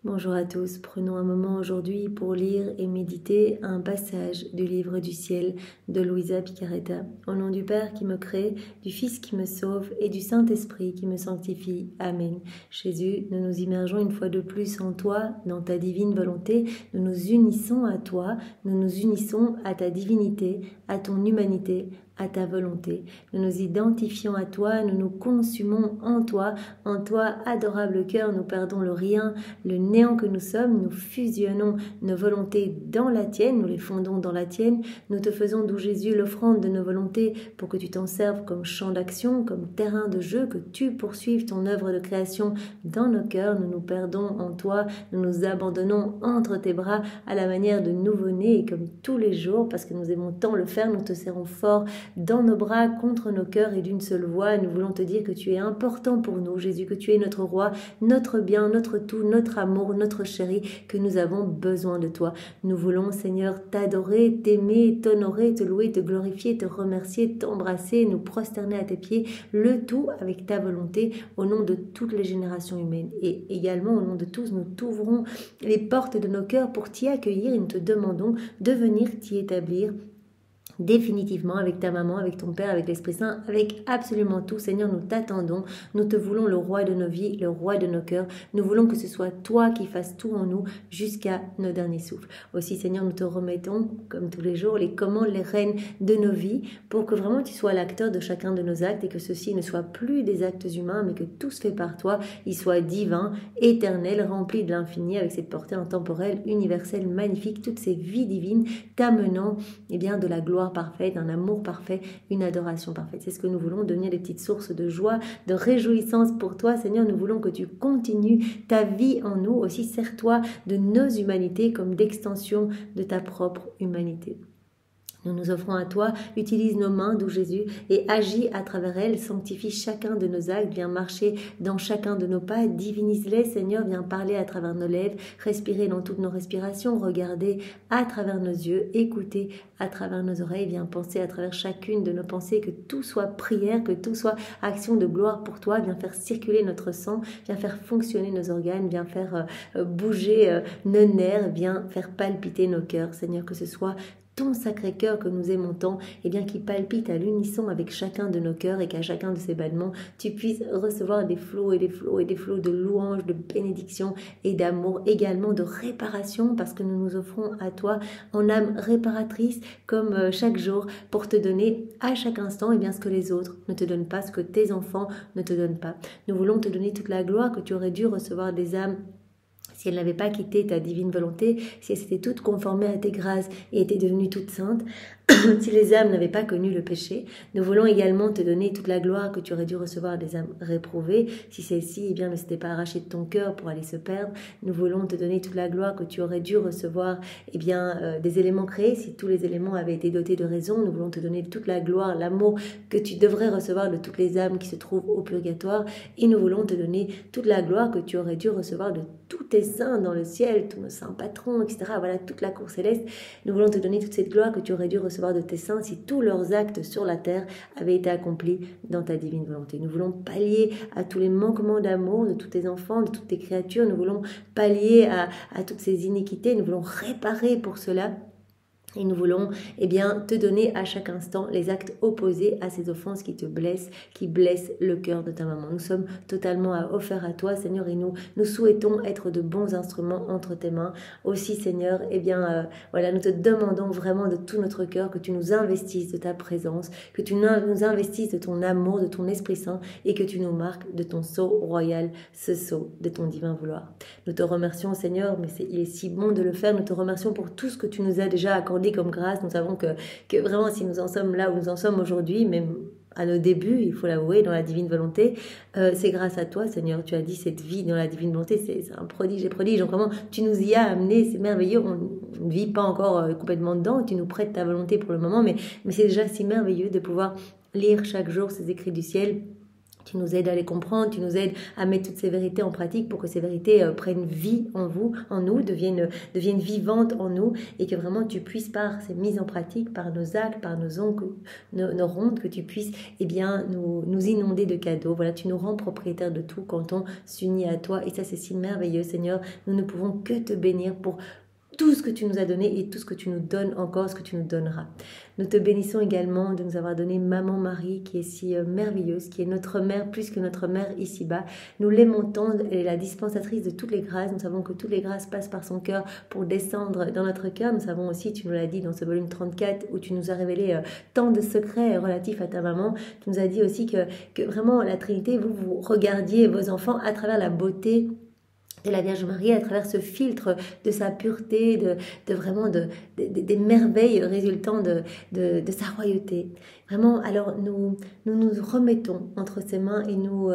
Bonjour à tous, prenons un moment aujourd'hui pour lire et méditer un passage du livre du ciel de Luisa Picaretta. Au nom du Père qui me crée, du Fils qui me sauve et du Saint-Esprit qui me sanctifie. Amen. Jésus, nous nous immergeons une fois de plus en toi, dans ta divine volonté. Nous nous unissons à toi, nous nous unissons à ta divinité, à ton humanité, à ta volonté. Nous nous identifions à toi, nous nous consumons en toi, adorable cœur, nous perdons le rien, le néant que nous sommes, nous fusionnons nos volontés dans la tienne, nous les fondons dans la tienne, nous te faisons, d'où Jésus, l'offrande de nos volontés pour que tu t'en serves comme champ d'action, comme terrain de jeu, que tu poursuives ton œuvre de création dans nos cœurs. Nous nous perdons en toi, nous nous abandonnons entre tes bras à la manière de nouveau-nés et comme tous les jours, parce que nous aimons tant le faire, nous te serrons fort dans nos bras, contre nos cœurs et d'une seule voix. Nous voulons te dire que tu es important pour nous, Jésus, que tu es notre roi, notre bien, notre tout, notre amour, notre chéri, que nous avons besoin de toi. Nous voulons, Seigneur, t'adorer, t'aimer, t'honorer, te louer, te glorifier, te remercier, t'embrasser, nous prosterner à tes pieds, le tout avec ta volonté, au nom de toutes les générations humaines. Et également, au nom de tous, nous t'ouvrons les portes de nos cœurs pour t'y accueillir et nous te demandons de venir t'y établir définitivement avec ta maman, avec ton Père, avec l'Esprit Saint, avec absolument tout. Seigneur, nous t'attendons, nous te voulons le roi de nos vies, le roi de nos cœurs. Nous voulons que ce soit toi qui fasses tout en nous jusqu'à nos derniers souffles. Aussi, Seigneur, nous te remettons, comme tous les jours, les commandes, les rênes de nos vies, pour que vraiment tu sois l'acteur de chacun de nos actes et que ceci ne soit plus des actes humains, mais que tout se fait par toi, il soit divin, éternel, rempli de l'infini, avec cette portée intemporelle, universelle, magnifique, toutes ces vies divines, t'amenant de la gloire parfaite, un amour parfait, une adoration parfaite. C'est ce que nous voulons, devenir des petites sources de joie, de réjouissance pour toi. Seigneur, nous voulons que tu continues ta vie en nous. Aussi, sers-toi de nos humanités comme d'extension de ta propre humanité. Nous nous offrons à toi, utilise nos mains, d'où Jésus, et agis à travers elles, sanctifie chacun de nos actes, viens marcher dans chacun de nos pas, divinise-les, Seigneur, viens parler à travers nos lèvres, respirer dans toutes nos respirations, regarder à travers nos yeux, écouter à travers nos oreilles, viens penser à travers chacune de nos pensées, que tout soit prière, que tout soit action de gloire pour toi, viens faire circuler notre sang, viens faire fonctionner nos organes, viens faire bouger nos nerfs, viens faire palpiter nos cœurs, Seigneur, que ce soit ton Sacré-Cœur que nous aimons tant, qui palpite à l'unisson avec chacun de nos cœurs et qu'à chacun de ces battements, tu puisses recevoir des flots et des flots et des flots de louanges, de bénédictions et d'amour, également de réparation, parce que nous nous offrons à toi en âme réparatrice, comme chaque jour, pour te donner à chaque instant ce que les autres ne te donnent pas, ce que tes enfants ne te donnent pas. Nous voulons te donner toute la gloire que tu aurais dû recevoir des âmes si elles n'avaient pas quitté ta divine volonté, si elles s'étaient toutes conformées à tes grâces et étaient devenues toutes saintes, si les âmes n'avaient pas connu le péché. Nous voulons également te donner toute la gloire que tu aurais dû recevoir des âmes réprouvées, si celles-ci ne s'étaient pas arrachées de ton cœur pour aller se perdre. Nous voulons te donner toute la gloire que tu aurais dû recevoir des éléments créés, si tous les éléments avaient été dotés de raison. Nous voulons te donner toute la gloire, l'amour que tu devrais recevoir de toutes les âmes qui se trouvent au purgatoire, et nous voulons te donner toute la gloire que tu aurais dû recevoir de tous tes saints dans le ciel, tous nos saints patrons, etc. Voilà, toute la cour céleste. Nous voulons te donner toute cette gloire que tu aurais dû recevoir de tes saints si tous leurs actes sur la terre avaient été accomplis dans ta divine volonté. Nous voulons pallier à tous les manquements d'amour de tous tes enfants, de toutes tes créatures. Nous voulons pallier à toutes ces iniquités. Nous voulons réparer pour cela. Et nous voulons te donner à chaque instant les actes opposés à ces offenses qui te blessent, qui blessent le cœur de ta maman. Nous sommes totalement offerts à toi, Seigneur, et nous souhaitons être de bons instruments entre tes mains. Aussi, Seigneur, nous te demandons vraiment de tout notre cœur que tu nous investisses de ta présence, que tu nous investisses de ton amour, de ton Esprit Saint, et que tu nous marques de ton sceau royal, ce sceau de ton divin vouloir. Nous te remercions, Seigneur, mais il est si bon de le faire. Nous te remercions pour tout ce que tu nous as déjà accordé comme grâce. Nous savons que vraiment, si nous en sommes là où nous en sommes aujourd'hui, même à nos débuts, il faut l'avouer, dans la divine volonté, c'est grâce à toi, Seigneur. Tu as dit cette vie dans la divine volonté, c'est un prodige et prodige. Donc vraiment, tu nous y as amenés, c'est merveilleux. On ne vit pas encore complètement dedans, tu nous prêtes ta volonté pour le moment, mais c'est déjà si merveilleux de pouvoir lire chaque jour ces écrits du ciel, Tu nous aides à les comprendre, tu nous aides à mettre toutes ces vérités en pratique pour que ces vérités prennent vie en nous, deviennent vivantes en nous et que vraiment tu puisses par ces mises en pratique, par nos actes, par nos rondes, que tu puisses nous inonder de cadeaux. Voilà, tu nous rends propriétaires de tout quand on s'unit à toi et ça c'est si merveilleux Seigneur. Nous ne pouvons que te bénir pour tout ce que tu nous as donné et tout ce que tu nous donnes encore, ce que tu nous donneras. Nous te bénissons également de nous avoir donné Maman Marie qui est si merveilleuse, qui est notre mère plus que notre mère ici-bas. Nous l'aimons tant, elle est la dispensatrice de toutes les grâces. Nous savons que toutes les grâces passent par son cœur pour descendre dans notre cœur. Nous savons aussi, tu nous l'as dit dans ce volume 34 où tu nous as révélé tant de secrets relatifs à ta maman. Tu nous as dit aussi que vraiment la Trinité, vous regardiez vos enfants à travers la beauté de la Vierge Marie, à travers ce filtre de sa pureté, des merveilles résultant de sa royauté. Vraiment, alors nous remettons entre ses mains et nous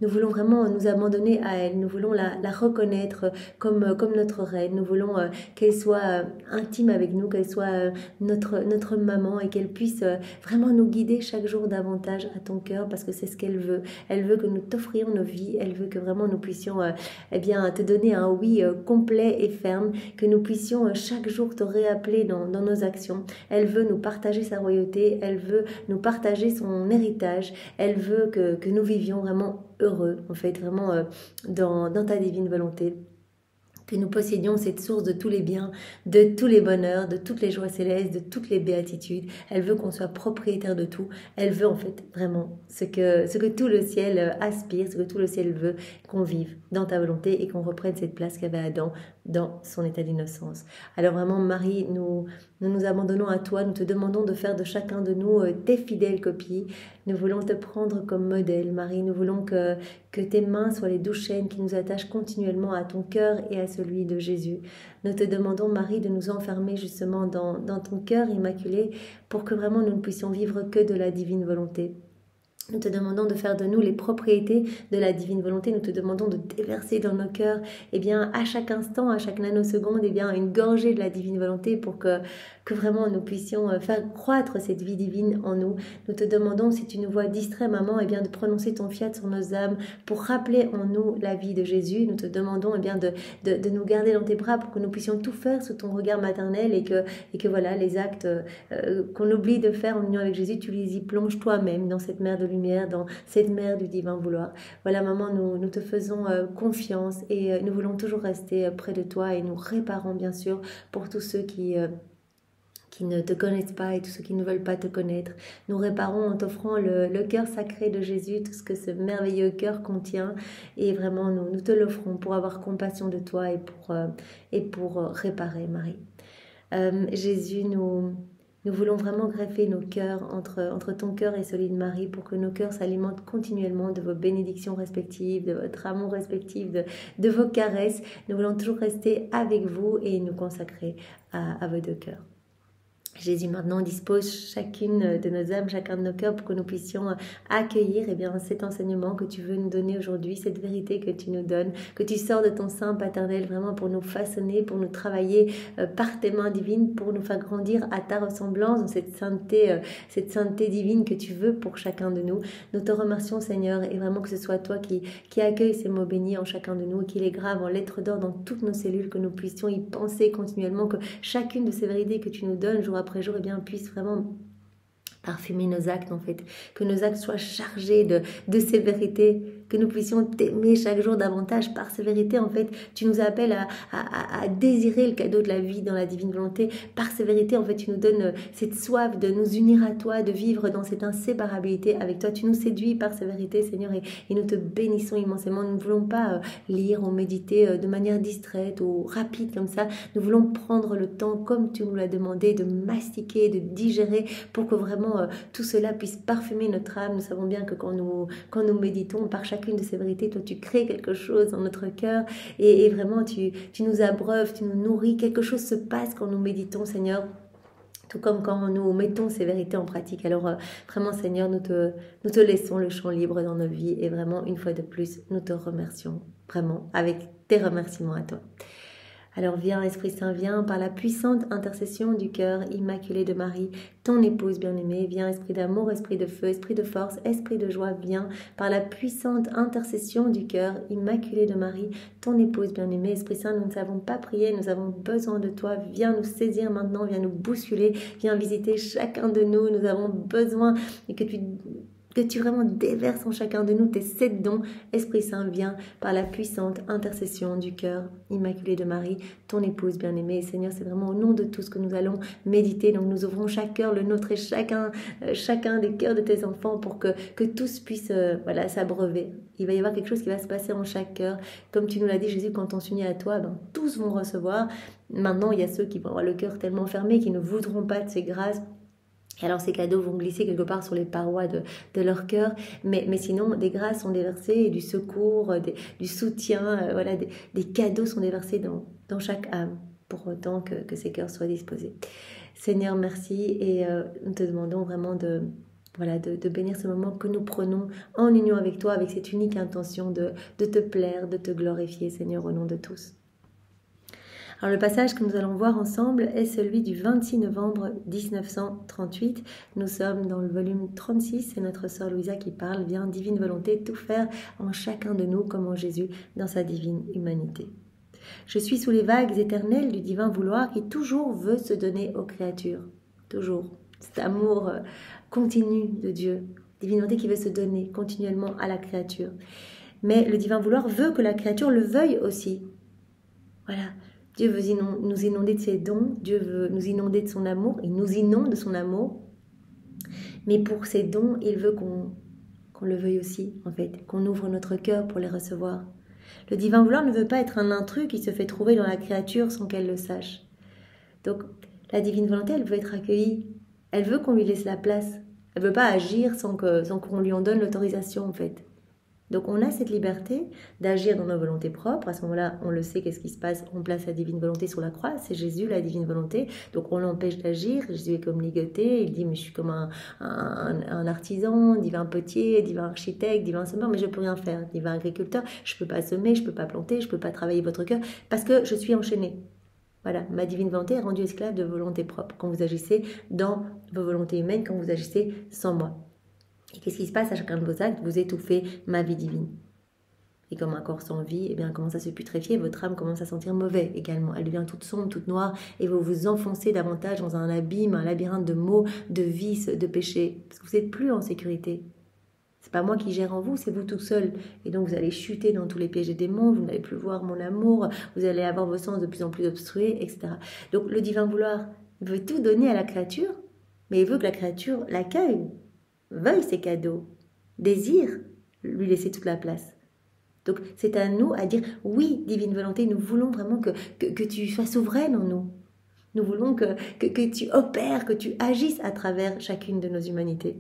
voulons vraiment nous abandonner à elle. Nous voulons la reconnaître comme notre reine. Nous voulons qu'elle soit intime avec nous, qu'elle soit notre maman et qu'elle puisse vraiment nous guider chaque jour davantage à ton cœur parce que c'est ce qu'elle veut. Elle veut que nous t'offrions nos vies. Elle veut que vraiment nous puissions te donner un oui complet et ferme, que nous puissions chaque jour te réappeler dans nos actions. Elle veut nous partager sa royauté. Elle veut nous partager son héritage. Elle veut que nous vivions vraiment heureux, en fait, vraiment dans ta divine volonté. Que nous possédions cette source de tous les biens, de tous les bonheurs, de toutes les joies célestes, de toutes les béatitudes. Elle veut qu'on soit propriétaire de tout. Elle veut en fait vraiment ce que tout le ciel aspire, ce que tout le ciel veut, qu'on vive dans ta volonté et qu'on reprenne cette place qu'avait Adam dans son état d'innocence. Alors vraiment Marie, nous abandonnons à toi, nous te demandons de faire de chacun de nous tes fidèles copies. Nous voulons te prendre comme modèle, Marie. Nous voulons que tes mains soient les douces chaînes qui nous attachent continuellement à ton cœur et à celui de Jésus. Nous te demandons, Marie, de nous enfermer justement dans ton cœur immaculé pour que vraiment nous ne puissions vivre que de la divine volonté. Nous te demandons de faire de nous les propriétés de la divine volonté. Nous te demandons de déverser dans nos cœurs, à chaque instant, à chaque nanoseconde, une gorgée de la divine volonté pour que vraiment nous puissions faire croître cette vie divine en nous. Nous te demandons, si tu nous vois distrait, maman, de prononcer ton fiat sur nos âmes pour rappeler en nous la vie de Jésus. Nous te demandons de nous garder dans tes bras pour que nous puissions tout faire sous ton regard maternel et que voilà, les actes qu'on oublie de faire en union avec Jésus, tu les y plonges toi-même dans cette mer de lumière, dans cette mer du divin vouloir. Voilà, maman, nous te faisons confiance et nous voulons toujours rester près de toi et nous réparons bien sûr pour tous ceux qui ne te connaissent pas et tous ceux qui ne veulent pas te connaître. Nous réparons en t'offrant le cœur sacré de Jésus, tout ce que ce merveilleux cœur contient. Et vraiment, nous te l'offrons pour avoir compassion de toi et pour réparer, Marie. Jésus, nous voulons vraiment greffer nos cœurs entre ton cœur et celui de Marie pour que nos cœurs s'alimentent continuellement de vos bénédictions respectives, de votre amour respectif, de vos caresses. Nous voulons toujours rester avec vous et nous consacrer à vos deux cœurs. Jésus maintenant dispose chacune de nos âmes, chacun de nos cœurs pour que nous puissions accueillir cet enseignement que tu veux nous donner aujourd'hui, cette vérité que tu nous donnes, que tu sors de ton sein paternel vraiment pour nous façonner, pour nous travailler par tes mains divines, pour nous faire grandir à ta ressemblance dans cette sainteté divine que tu veux pour chacun de nous. Nous te remercions Seigneur et vraiment que ce soit toi qui accueille ces mots bénis en chacun de nous et qui les grave en lettres d'or dans toutes nos cellules, que nous puissions y penser continuellement, que chacune de ces vérités que tu nous donnes jour après jour, puisse vraiment parfumer nos actes en fait, que nos actes soient chargés de ces vérités, que nous puissions t'aimer chaque jour davantage par ces vérités. En fait, tu nous appelles à désirer le cadeau de la vie dans la divine volonté. Par ces vérités, en fait, tu nous donnes cette soif de nous unir à toi, de vivre dans cette inséparabilité avec toi. Tu nous séduis par ces vérités, Seigneur, et nous te bénissons immensément. Nous ne voulons pas lire ou méditer de manière distraite ou rapide comme ça. Nous voulons prendre le temps, comme tu nous l'as demandé, de mastiquer, de digérer pour que vraiment tout cela puisse parfumer notre âme. Nous savons bien que quand nous méditons par chacune de ces vérités, toi tu crées quelque chose dans notre cœur et vraiment tu nous abreuves, tu nous nourris. Quelque chose se passe quand nous méditons, Seigneur, tout comme quand nous mettons ces vérités en pratique. Alors vraiment Seigneur, nous te laissons le champ libre dans nos vies et vraiment une fois de plus nous te remercions vraiment avec tes remerciements à toi. Alors viens, Esprit Saint, viens par la puissante intercession du cœur immaculé de Marie, ton épouse bien-aimée. Viens, Esprit d'amour, Esprit de feu, Esprit de force, Esprit de joie. Viens par la puissante intercession du cœur immaculé de Marie, ton épouse bien-aimée. Esprit Saint, nous ne savons pas prier, nous avons besoin de toi. Viens nous saisir maintenant, viens nous bousculer, viens visiter chacun de nous. Nous avons besoin et que tu vraiment déverses en chacun de nous tes 7 dons. Esprit Saint, viens par la puissante intercession du cœur immaculé de Marie, ton épouse bien-aimée. Seigneur, c'est vraiment au nom de tous que nous allons méditer. Donc nous ouvrons chaque cœur, le nôtre et chacun des cœurs de tes enfants pour que tous puissent s'abreuver. Il va y avoir quelque chose qui va se passer en chaque cœur. Comme tu nous l'as dit, Jésus, quand on s'unit à toi, tous vont recevoir. Maintenant, il y a ceux qui vont avoir le cœur tellement fermé, qui ne voudront pas de ces grâces. Et alors ces cadeaux vont glisser quelque part sur les parois de leur cœur, mais sinon des grâces sont déversées, du secours, du soutien, des cadeaux sont déversés dans chaque âme, pour autant que ces cœurs soient disposés. Seigneur, merci, et nous te demandons vraiment de bénir ce moment que nous prenons en union avec toi, avec cette unique intention de te plaire, de te glorifier, Seigneur, au nom de tous. Alors le passage que nous allons voir ensemble est celui du 26 novembre 1938. Nous sommes dans le volume 36, c'est notre sœur Louisa qui parle. Viens, divine volonté, tout faire en chacun de nous comme en Jésus dans sa divine humanité. Je suis sous les vagues éternelles du divin vouloir qui toujours veut se donner aux créatures. Toujours. Cet amour continu de Dieu. Divine volonté qui veut se donner continuellement à la créature. Mais le divin vouloir veut que la créature le veuille aussi. Voilà. Dieu veut nous inonder de ses dons, Dieu veut nous inonder de son amour, il nous inonde de son amour. Mais pour ces dons, il veut qu'on le veuille aussi, en fait, qu'on ouvre notre cœur pour les recevoir. Le divin vouloir ne veut pas être un intrus qui se fait trouver dans la créature sans qu'elle le sache. Donc, la divine volonté, elle veut être accueillie. Elle veut qu'on lui laisse la place. Elle ne veut pas agir sans qu'on lui en donne l'autorisation, en fait. Donc on a cette liberté d'agir dans nos volontés propres. À ce moment-là, on le sait, qu'est-ce qui se passe? On place la divine volonté sur la croix. C'est Jésus, la divine volonté. Donc on l'empêche d'agir. Jésus est comme ligoté. Il dit, mais je suis comme un artisan, divin potier, divin architecte, divin semeur, mais je ne peux rien faire. Divin agriculteur, je ne peux pas semer, je ne peux pas planter, je ne peux pas travailler votre cœur parce que je suis enchaînée. Voilà, ma divine volonté est rendue esclave de volonté propre. Quand vous agissez dans vos volontés humaines, quand vous agissez sans moi. Et qu'est-ce qui se passe à chacun de vos actes? Vous étouffez ma vie divine. Et comme un corps sans vie, eh bien, commence à se putréfier, votre âme commence à sentir mauvais également. Elle devient toute sombre, toute noire, et vous vous enfoncez davantage dans un abîme, un labyrinthe de maux, de vices, de péchés. Parce que vous n'êtes plus en sécurité. C'est pas moi qui gère en vous, c'est vous tout seul. Et donc vous allez chuter dans tous les pièges des démons, vous n'allez plus voir mon amour, vous allez avoir vos sens de plus en plus obstrués, etc. Donc le divin vouloir veut tout donner à la créature, mais il veut que la créature l'accueille, veuille ses cadeaux, désire lui laisser toute la place. Donc c'est à nous à dire, oui, divine volonté, nous voulons vraiment que tu sois souveraine en nous. Nous voulons que tu opères, que tu agisses à travers chacune de nos humanités.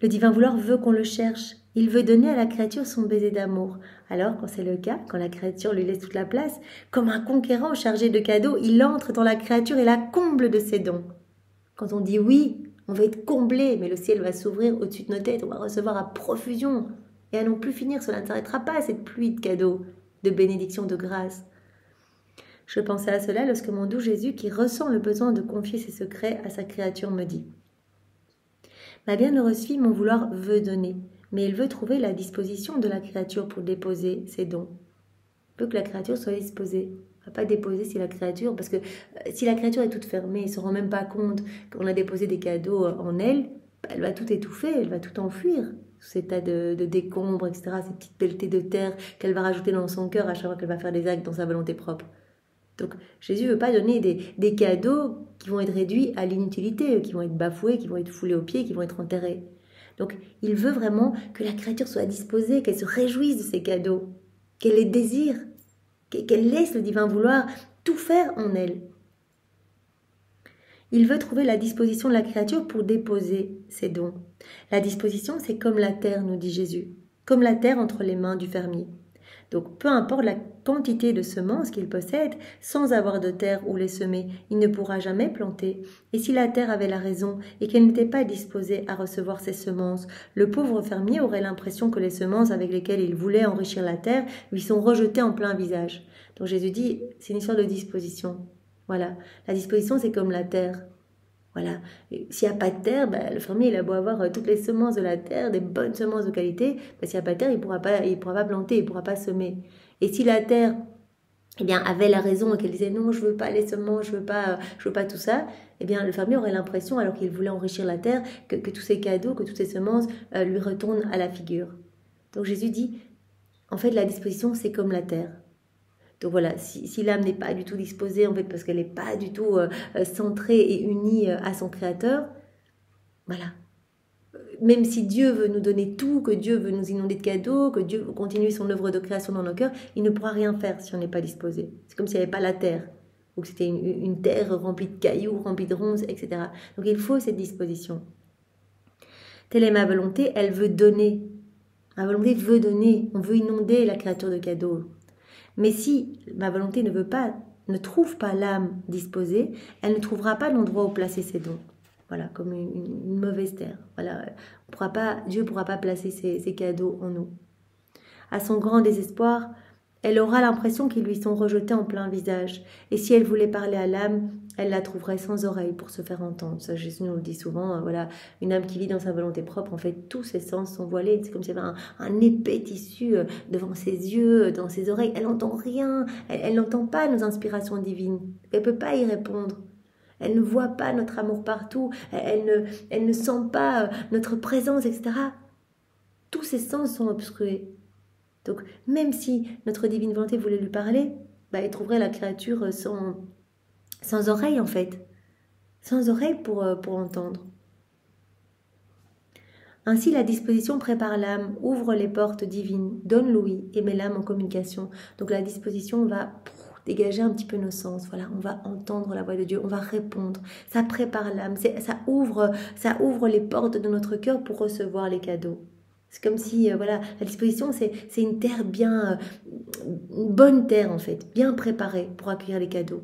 Le divin vouloir veut qu'on le cherche. Il veut donner à la créature son baiser d'amour. Alors, quand c'est le cas, quand la créature lui laisse toute la place, comme un conquérant chargé de cadeaux, il entre dans la créature et la comble de ses dons. Quand on dit oui, on va être comblé, mais le ciel va s'ouvrir au-dessus de nos têtes, on va recevoir à profusion. Et à non plus finir, cela ne s'arrêtera pas, cette pluie de cadeaux, de bénédictions, de grâce. Je pensais à cela lorsque mon doux Jésus, qui ressent le besoin de confier ses secrets à sa créature, me dit « Ma bienheureuse fille, mon vouloir veut donner, mais il veut trouver la disposition de la créature pour déposer ses dons. Il veut que la créature soit disposée. On ne va pas déposer si la créature, parce que si la créature est toute fermée, elle ne se rend même pas compte qu'on a déposé des cadeaux en elle, elle va tout étouffer, elle va tout enfuir, sous ces tas de décombres, etc., ces petites pelletées de terre qu'elle va rajouter dans son cœur à chaque fois qu'elle va faire des actes dans sa volonté propre. Donc Jésus ne veut pas donner des cadeaux qui vont être réduits à l'inutilité, qui vont être bafoués, qui vont être foulés aux pieds, qui vont être enterrés. Donc il veut vraiment que la créature soit disposée, qu'elle se réjouisse de ces cadeaux, qu'elle les désire, qu'elle laisse le divin vouloir tout faire en elle. Il veut trouver la disposition de la créature pour déposer ses dons. La disposition, c'est comme la terre, nous dit Jésus, comme la terre entre les mains du fermier. Donc, peu importe la quantité de semences qu'il possède, sans avoir de terre où les semer, il ne pourra jamais planter. Et si la terre avait la raison et qu'elle n'était pas disposée à recevoir ces semences, le pauvre fermier aurait l'impression que les semences avec lesquelles il voulait enrichir la terre lui sont rejetées en plein visage. Donc Jésus dit, c'est une histoire de disposition. Voilà, la disposition c'est comme la terre. Voilà, s'il n'y a pas de terre, le fermier il a beau avoir toutes les semences de la terre, des bonnes semences de qualité, s'il n'y a pas de terre, il pourra pas planter, il ne pourra pas semer. Et si la terre avait la raison et qu'elle disait non, je veux pas les semences, je veux pas tout ça, le fermier aurait l'impression, alors qu'il voulait enrichir la terre, que tous ces cadeaux, que toutes ces semences lui retournent à la figure. Donc Jésus dit, en fait la disposition c'est comme la terre. Donc voilà, si l'âme n'est pas du tout disposée, en fait, parce qu'elle n'est pas du tout centrée et unie à son Créateur, voilà. Même si Dieu veut nous donner tout, que Dieu veut nous inonder de cadeaux, que Dieu veut continuer son œuvre de création dans nos cœurs, il ne pourra rien faire si on n'est pas disposé. C'est comme s'il n'y avait pas la terre, ou que c'était une terre remplie de cailloux, remplie de ronces, etc. Donc il faut cette disposition. Telle est ma volonté, elle veut donner. Ma volonté veut donner, on veut inonder la créature de cadeaux. Mais si ma volonté ne trouve pas l'âme disposée, elle ne trouvera pas l'endroit où placer ses dons. Voilà, comme une mauvaise terre. Voilà, Dieu ne pourra pas placer ses cadeaux en nous. À son grand désespoir, elle aura l'impression qu'ils lui sont rejetés en plein visage. Et si elle voulait parler à l'âme, elle la trouverait sans oreille pour se faire entendre. Ça, Jésus nous le dit souvent. Voilà, une âme qui vit dans sa volonté propre, en fait, tous ses sens sont voilés. C'est comme s'il y avait un épais tissu devant ses yeux, dans ses oreilles. Elle n'entend rien. Elle n'entend pas nos inspirations divines. Elle ne peut pas y répondre. Elle ne voit pas notre amour partout. Elle ne sent pas notre présence, etc. Tous ses sens sont obstrués. Donc, même si notre divine volonté voulait lui parler, elle trouverait la créature sans oreille, en fait. Sans oreille pour entendre. Ainsi, la disposition prépare l'âme, ouvre les portes divines, donne l'ouïe et met l'âme en communication. Donc, la disposition va dégager un petit peu nos sens. Voilà, on va entendre la voix de Dieu, on va répondre. Ça prépare l'âme, ça ouvre les portes de notre cœur pour recevoir les cadeaux. C'est comme si, la disposition, c'est une terre une bonne terre en fait, bien préparée pour accueillir les cadeaux.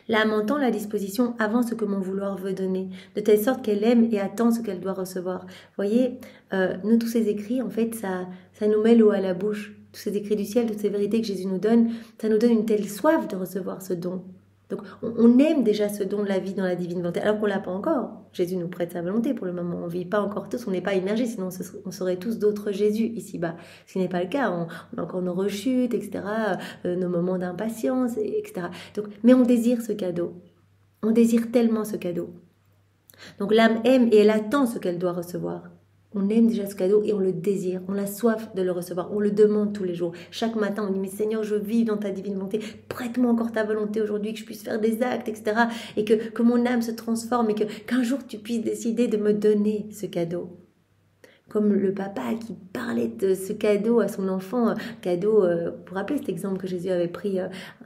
L'âme entend la disposition avant ce que mon vouloir veut donner, de telle sorte qu'elle aime et attend ce qu'elle doit recevoir. Vous voyez, nous, tous ces écrits, en fait, ça nous met l'eau à la bouche. Tous ces écrits du ciel, toutes ces vérités que Jésus nous donne, ça nous donne une telle soif de recevoir ce don. Donc, on aime déjà ce don de la vie dans la divine volonté, alors qu'on ne l'a pas encore. Jésus nous prête sa volonté pour le moment. On ne vit pas encore tous, on n'est pas immergés, sinon on serait tous d'autres Jésus ici-bas. Ce qui n'est pas le cas. On a encore nos rechutes, etc., nos moments d'impatience, etc. Donc, mais on désire ce cadeau. On désire tellement ce cadeau. Donc, l'âme aime et elle attend ce qu'elle doit recevoir. On aime déjà ce cadeau et on le désire, on a soif de le recevoir, on le demande tous les jours. Chaque matin, on dit, mais Seigneur, je vis dans ta divine volonté, prête-moi encore ta volonté aujourd'hui, que je puisse faire des actes, etc. Et que mon âme se transforme et qu'un jour tu puisses décider de me donner ce cadeau. Comme le papa qui parlait de ce cadeau à son enfant, cadeau, pour rappeler cet exemple que Jésus avait pris,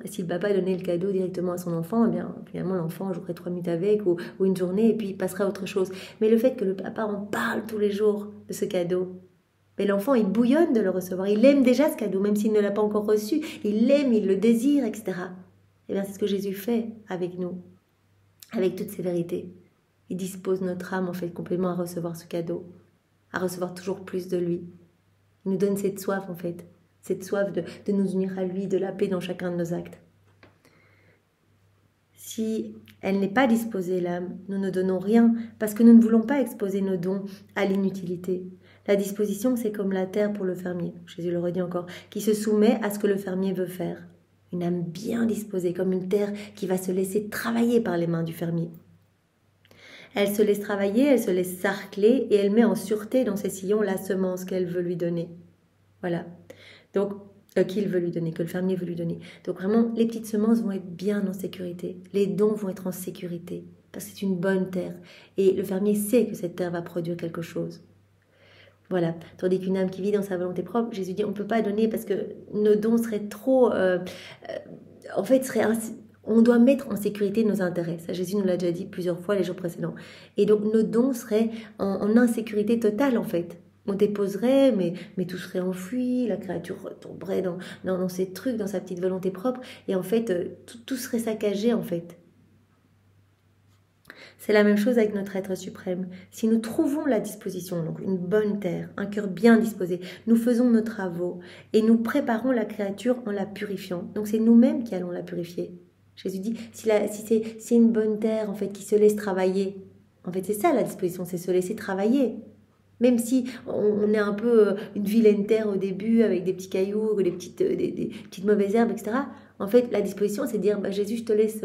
si le papa donnait le cadeau directement à son enfant, finalement l'enfant jouerait 3 minutes avec ou une journée et puis il passerait à autre chose. Mais le fait que le papa en parle tous les jours de ce cadeau, mais l'enfant il bouillonne de le recevoir, il aime déjà ce cadeau, même s'il ne l'a pas encore reçu, il l'aime, il le désire, etc. C'est ce que Jésus fait avec nous, avec toutes ces vérités. Il dispose notre âme en fait complètement à recevoir ce cadeau, à recevoir toujours plus de lui. Il nous donne cette soif en fait, cette soif de nous unir à lui, de l'appeler dans chacun de nos actes. Si elle n'est pas disposée, l'âme, nous ne donnons rien parce que nous ne voulons pas exposer nos dons à l'inutilité. La disposition, c'est comme la terre pour le fermier, Jésus le redit encore, qui se soumet à ce que le fermier veut faire. Une âme bien disposée, comme une terre qui va se laisser travailler par les mains du fermier. Elle se laisse travailler, elle se laisse sarcler et elle met en sûreté dans ses sillons la semence qu'elle veut lui donner. Voilà. Donc, qu'il veut lui donner, que le fermier veut lui donner. Donc vraiment, les petites semences vont être bien en sécurité. Les dons vont être en sécurité. Parce que c'est une bonne terre. Et le fermier sait que cette terre va produire quelque chose. Voilà. Tandis qu'une âme qui vit dans sa volonté propre, Jésus dit, on ne peut pas donner parce que nos dons seraient trop... on doit mettre en sécurité nos intérêts. Ça, Jésus nous l'a déjà dit plusieurs fois les jours précédents. Et donc, nos dons seraient en insécurité totale, en fait. On déposerait, mais tout serait enfoui, la créature retomberait dans ses trucs, dans sa petite volonté propre, et en fait, tout serait saccagé, en fait. C'est la même chose avec notre être suprême. Si nous trouvons la disposition, donc une bonne terre, un cœur bien disposé, nous faisons nos travaux et nous préparons la créature en la purifiant. Donc c'est nous-mêmes qui allons la purifier. Jésus dit, si c'est une bonne terre en fait qui se laisse travailler, en fait c'est ça la disposition, c'est se laisser travailler. Même si on est un peu une vilaine terre au début avec des petits cailloux, des petites mauvaises herbes, etc. En fait, la disposition, c'est de dire, Jésus, je te laisse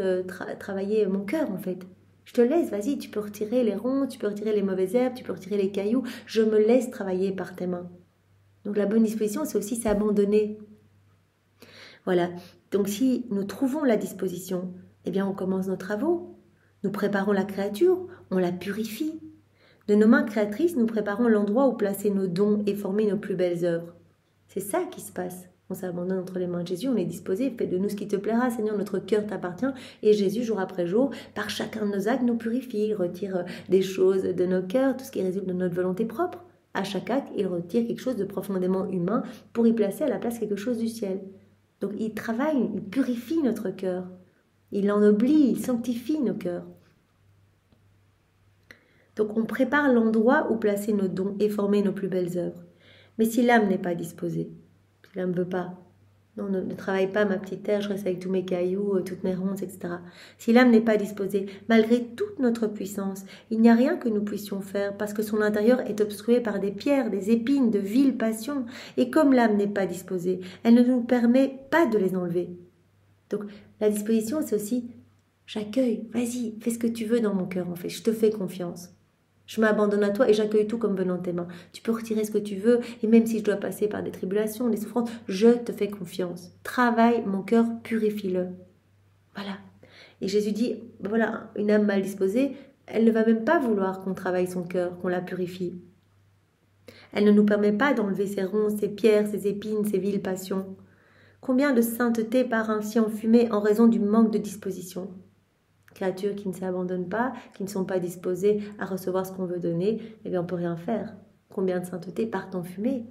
travailler mon cœur, en fait. Je te laisse, vas-y, tu peux retirer les ronds, tu peux retirer les mauvaises herbes, tu peux retirer les cailloux. Je me laisse travailler par tes mains. Donc la bonne disposition, c'est aussi s'abandonner. Voilà. Donc si nous trouvons la disposition, eh bien on commence nos travaux. Nous préparons la créature, on la purifie. De nos mains créatrices, nous préparons l'endroit où placer nos dons et former nos plus belles œuvres. C'est ça qui se passe. On s'abandonne entre les mains de Jésus, on est disposé, fais de nous ce qui te plaira, Seigneur, notre cœur t'appartient. Et Jésus, jour après jour, par chacun de nos actes, nous purifie, il retire des choses de nos cœurs, tout ce qui résulte de notre volonté propre. À chaque acte, il retire quelque chose de profondément humain pour y placer à la place quelque chose du ciel. Donc il travaille, il purifie notre cœur. Il ennoblit, il sanctifie nos cœurs. Donc on prépare l'endroit où placer nos dons et former nos plus belles œuvres. Mais si l'âme n'est pas disposée, si l'âme ne veut pas, non, ne travaille pas ma petite terre, je reste avec tous mes cailloux, toutes mes ronces, etc. Si l'âme n'est pas disposée, malgré toute notre puissance, il n'y a rien que nous puissions faire parce que son intérieur est obstrué par des pierres, des épines, de viles passions. Et comme l'âme n'est pas disposée, elle ne nous permet pas de les enlever. Donc la disposition, c'est aussi, j'accueille, vas-y, fais ce que tu veux dans mon cœur en fait, je te fais confiance. Je m'abandonne à toi et j'accueille tout comme venant de tes mains. Tu peux retirer ce que tu veux et même si je dois passer par des tribulations, des souffrances, je te fais confiance. Travaille mon cœur, purifie-le. Voilà. Et Jésus dit, voilà, une âme mal disposée, elle ne va même pas vouloir qu'on travaille son cœur, qu'on la purifie. Elle ne nous permet pas d'enlever ses ronces, ses pierres, ses épines, ses viles passions. Combien de sainteté part ainsi en fumée en raison du manque de disposition ? Créatures qui ne s'abandonnent pas, qui ne sont pas disposées à recevoir ce qu'on veut donner, eh bien on ne peut rien faire. Combien de sainteté partent en fumée?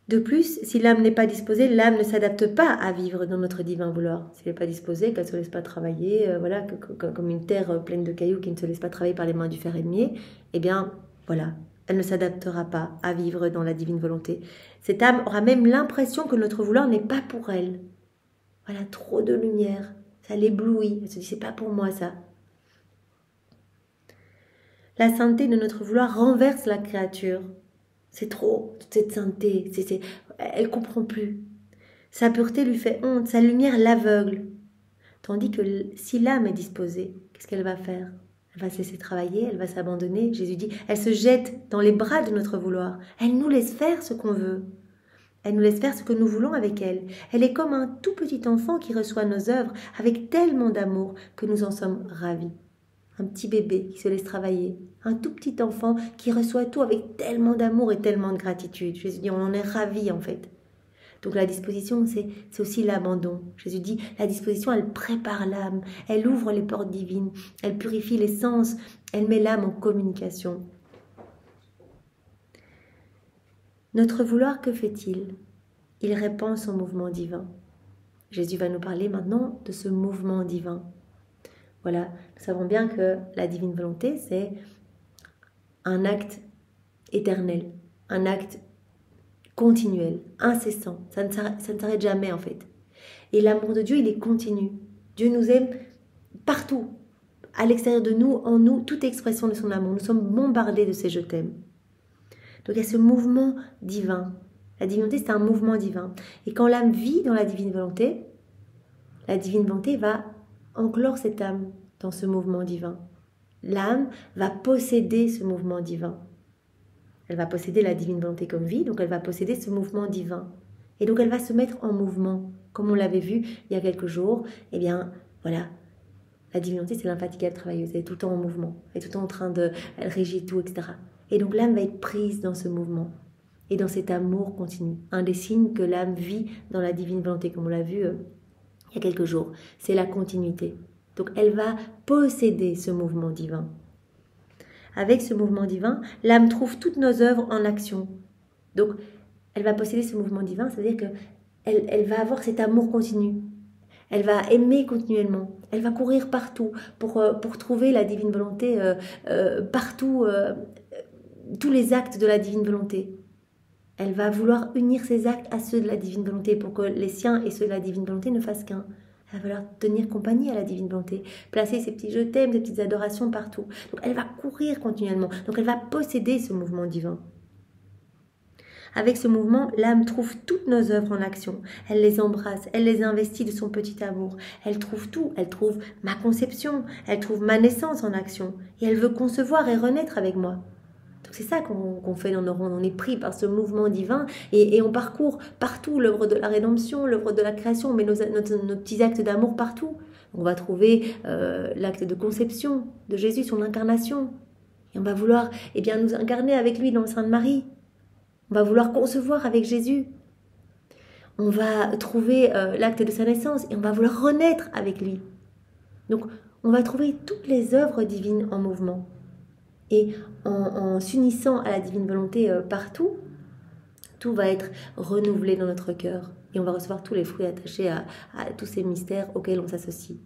De plus, si l'âme n'est pas disposée, l'âme ne s'adapte pas à vivre dans notre divin vouloir. Si elle n'est pas disposée, qu'elle ne se laisse pas travailler, voilà, comme une terre pleine de cailloux qui ne se laisse pas travailler par les mains du fer ennemi, eh bien voilà, elle ne s'adaptera pas à vivre dans la divine volonté. Cette âme aura même l'impression que notre vouloir n'est pas pour elle. Voilà, trop de lumière, ça l'éblouit. Elle se dit, c'est pas pour moi ça. La sainteté de notre vouloir renverse la créature. C'est trop, toute cette sainteté, elle comprend plus. Sa pureté lui fait honte, sa lumière l'aveugle. Tandis que si l'âme est disposée, qu'est-ce qu'elle va faire? Elle va se laisser travailler, elle va s'abandonner. Jésus dit, elle se jette dans les bras de notre vouloir. Elle nous laisse faire ce qu'on veut. Elle nous laisse faire ce que nous voulons avec elle. Elle est comme un tout petit enfant qui reçoit nos œuvres avec tellement d'amour que nous en sommes ravis. Un petit bébé qui se laisse travailler. Un tout petit enfant qui reçoit tout avec tellement d'amour et tellement de gratitude. Jésus dit, on en est ravis en fait. Donc la disposition, c'est aussi l'abandon. Jésus dit, la disposition, elle prépare l'âme. Elle ouvre les portes divines. Elle purifie les sens. Elle met l'âme en communication. Notre vouloir, que fait-il? Il répand son mouvement divin. Jésus va nous parler maintenant de ce mouvement divin. Voilà, nous savons bien que la divine volonté, c'est un acte éternel, un acte continuel, incessant. Ça ne s'arrête jamais en fait. Et l'amour de Dieu, il est continu. Dieu nous aime partout, à l'extérieur de nous, en nous, toute expression de son amour. Nous sommes bombardés de ces je t'aime. Donc il y a ce mouvement divin. La divinité, c'est un mouvement divin. Et quand l'âme vit dans la divine volonté va enclore cette âme dans ce mouvement divin. L'âme va posséder ce mouvement divin. Elle va posséder la divine volonté comme vie, donc elle va posséder ce mouvement divin. Et donc elle va se mettre en mouvement. Comme on l'avait vu il y a quelques jours, eh bien voilà, la divine volonté, c'est l'infatigable travailleuse. Elle est tout le temps en mouvement. Elle est tout le temps en train de... Elle régit tout, etc. Et donc l'âme va être prise dans ce mouvement et dans cet amour continu. Un des signes que l'âme vit dans la divine volonté, comme on l'a vu il y a quelques jours, c'est la continuité. Donc elle va posséder ce mouvement divin. Avec ce mouvement divin, l'âme trouve toutes nos œuvres en action. Donc, elle va posséder ce mouvement divin, c'est-à-dire qu'elle va avoir cet amour continu. Elle va aimer continuellement. Elle va courir partout pour trouver la divine volonté partout, tous les actes de la divine volonté. Elle va vouloir unir ses actes à ceux de la divine volonté pour que les siens et ceux de la divine volonté ne fassent qu'un. Elle va leur tenir compagnie à la divine volonté, placer ses petits je t'aime, ses petites adorations partout. Donc elle va courir continuellement, donc elle va posséder ce mouvement divin. Avec ce mouvement, l'âme trouve toutes nos œuvres en action. Elle les embrasse, elle les investit de son petit amour. Elle trouve tout, elle trouve ma conception, elle trouve ma naissance en action. Et elle veut concevoir et renaître avec moi. Donc c'est ça qu'on fait dans nos rondes. On est pris par ce mouvement divin et on parcourt partout l'œuvre de la rédemption, l'œuvre de la création. On met nos petits actes d'amour partout. On va trouver l'acte de conception de Jésus, son incarnation. Et on va vouloir nous incarner avec lui dans le sein de Marie. On va vouloir concevoir avec Jésus. On va trouver l'acte de sa naissance et on va vouloir renaître avec lui. Donc, on va trouver toutes les œuvres divines en mouvement. Et en s'unissant à la divine volonté partout, tout va être renouvelé dans notre cœur. Et on va recevoir tous les fruits attachés à tous ces mystères auxquels on s'associe.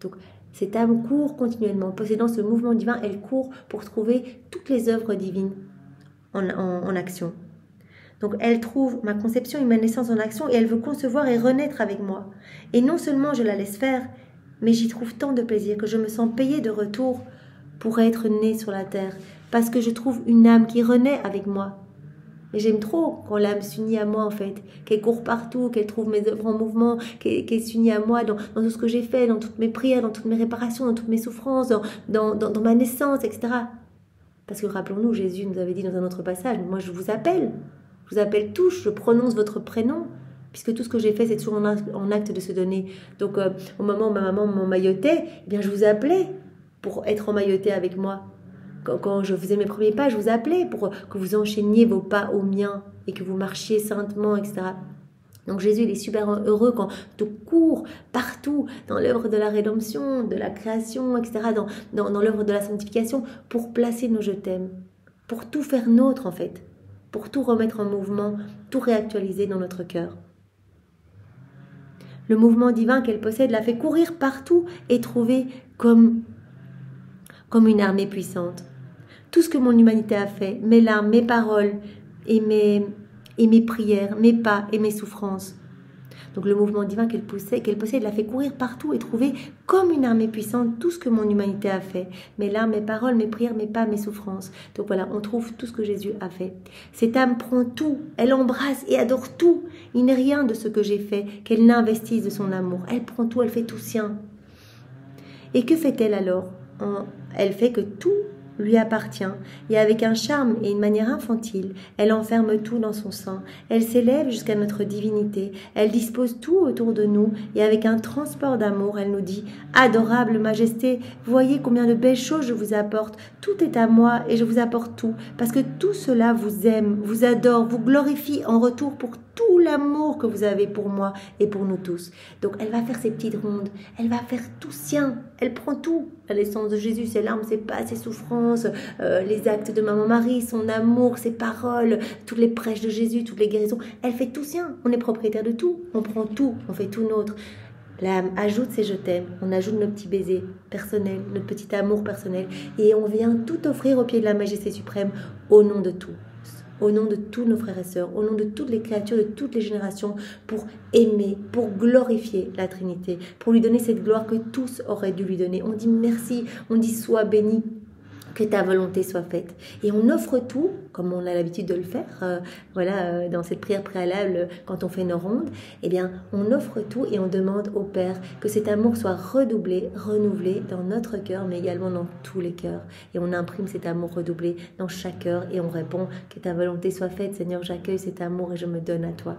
Donc, cette âme court continuellement. Possédant ce mouvement divin, elle court pour trouver toutes les œuvres divines en action. Donc elle trouve ma conception et ma naissance en action et elle veut concevoir et renaître avec moi. Et non seulement je la laisse faire, mais j'y trouve tant de plaisir que je me sens payée de retour pour être née sur la terre, parce que je trouve une âme qui renaît avec moi. Et j'aime trop quand l'âme s'unit à moi en fait, qu'elle court partout, qu'elle trouve mes œuvres en mouvement, qu'elle s'unit à moi dans tout ce que j'ai fait, dans toutes mes prières, dans toutes mes réparations, dans toutes mes souffrances, dans ma naissance, etc. Parce que rappelons-nous, Jésus nous avait dit dans un autre passage, moi je vous appelle tous, je prononce votre prénom, puisque tout ce que j'ai fait c'est toujours en acte de se donner. Donc au moment où ma maman m'emmaillotait, je vous appelais pour être emmailloté avec moi. Quand je faisais mes premiers pas, je vous appelais pour que vous enchaîniez vos pas aux miens et que vous marchiez saintement, etc. Donc Jésus, il est super heureux quand tout court partout dans l'œuvre de la rédemption, de la création, etc., dans l'œuvre de la sanctification, pour placer nos je t'aime, pour tout faire nôtre en fait, pour tout remettre en mouvement, tout réactualiser dans notre cœur. Le mouvement divin qu'elle possède la fait courir partout et trouver comme une armée puissante. Tout ce que mon humanité a fait, mes larmes, mes paroles et mes prières, mes pas et mes souffrances. Donc le mouvement divin qu'elle possède la fait courir partout et trouver comme une armée puissante tout ce que mon humanité a fait. Mes larmes, mes paroles, mes prières, mes pas, mes souffrances. Donc voilà, on trouve tout ce que Jésus a fait. Cette âme prend tout, elle embrasse et adore tout. Il n'est rien de ce que j'ai fait qu'elle n'investisse de son amour. Elle prend tout, elle fait tout sien. Et que fait-elle alors ? Elle fait que tout lui appartient, et avec un charme et une manière infantile, elle enferme tout dans son sein, elle s'élève jusqu'à notre divinité, elle dispose tout autour de nous, et avec un transport d'amour, elle nous dit « Adorable Majesté, voyez combien de belles choses je vous apporte, tout est à moi et je vous apporte tout, parce que tout cela vous aime, vous adore, vous glorifie en retour pour tout l'amour que vous avez pour moi et pour nous tous. » Donc elle va faire ses petites rondes, elle va faire tout sien, elle prend tout, la naissance de Jésus, ses larmes, ses pas, ses souffrances, les actes de Maman Marie, son amour, ses paroles, toutes les prêches de Jésus, toutes les guérisons, elle fait tout sien, on est propriétaire de tout, on prend tout, on fait tout nôtre. L'âme ajoute ses je t'aime, on ajoute nos petits baisers personnels, notre petit amour personnel, et on vient tout offrir au pied de la Majesté suprême au nom de tout. Au nom de tous nos frères et sœurs, au nom de toutes les créatures, de toutes les générations, pour aimer, pour glorifier la Trinité, pour lui donner cette gloire que tous auraient dû lui donner. On dit merci, on dit sois béni, que ta volonté soit faite. Et on offre tout, comme on a l'habitude de le faire, dans cette prière préalable, quand on fait nos rondes, on offre tout et on demande au Père que cet amour soit redoublé, renouvelé dans notre cœur, mais également dans tous les cœurs. Et on imprime cet amour redoublé dans chaque cœur et on répond que ta volonté soit faite, Seigneur, j'accueille cet amour et je me donne à toi.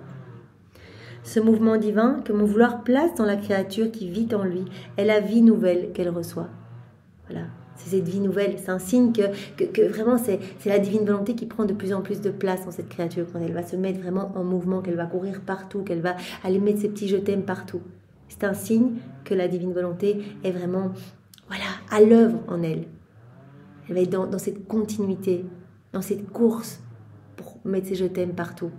Ce mouvement divin que mon vouloir place dans la créature qui vit en lui est la vie nouvelle qu'elle reçoit. Voilà. C'est cette vie nouvelle, c'est un signe que vraiment c'est la divine volonté qui prend de plus en plus de place dans cette créature, quand elle va se mettre vraiment en mouvement, qu'elle va courir partout, qu'elle va aller mettre ses petits je t'aime partout. C'est un signe que la divine volonté est vraiment à l'œuvre en elle. Elle va être dans cette continuité, dans cette course pour mettre ses je t'aime partout.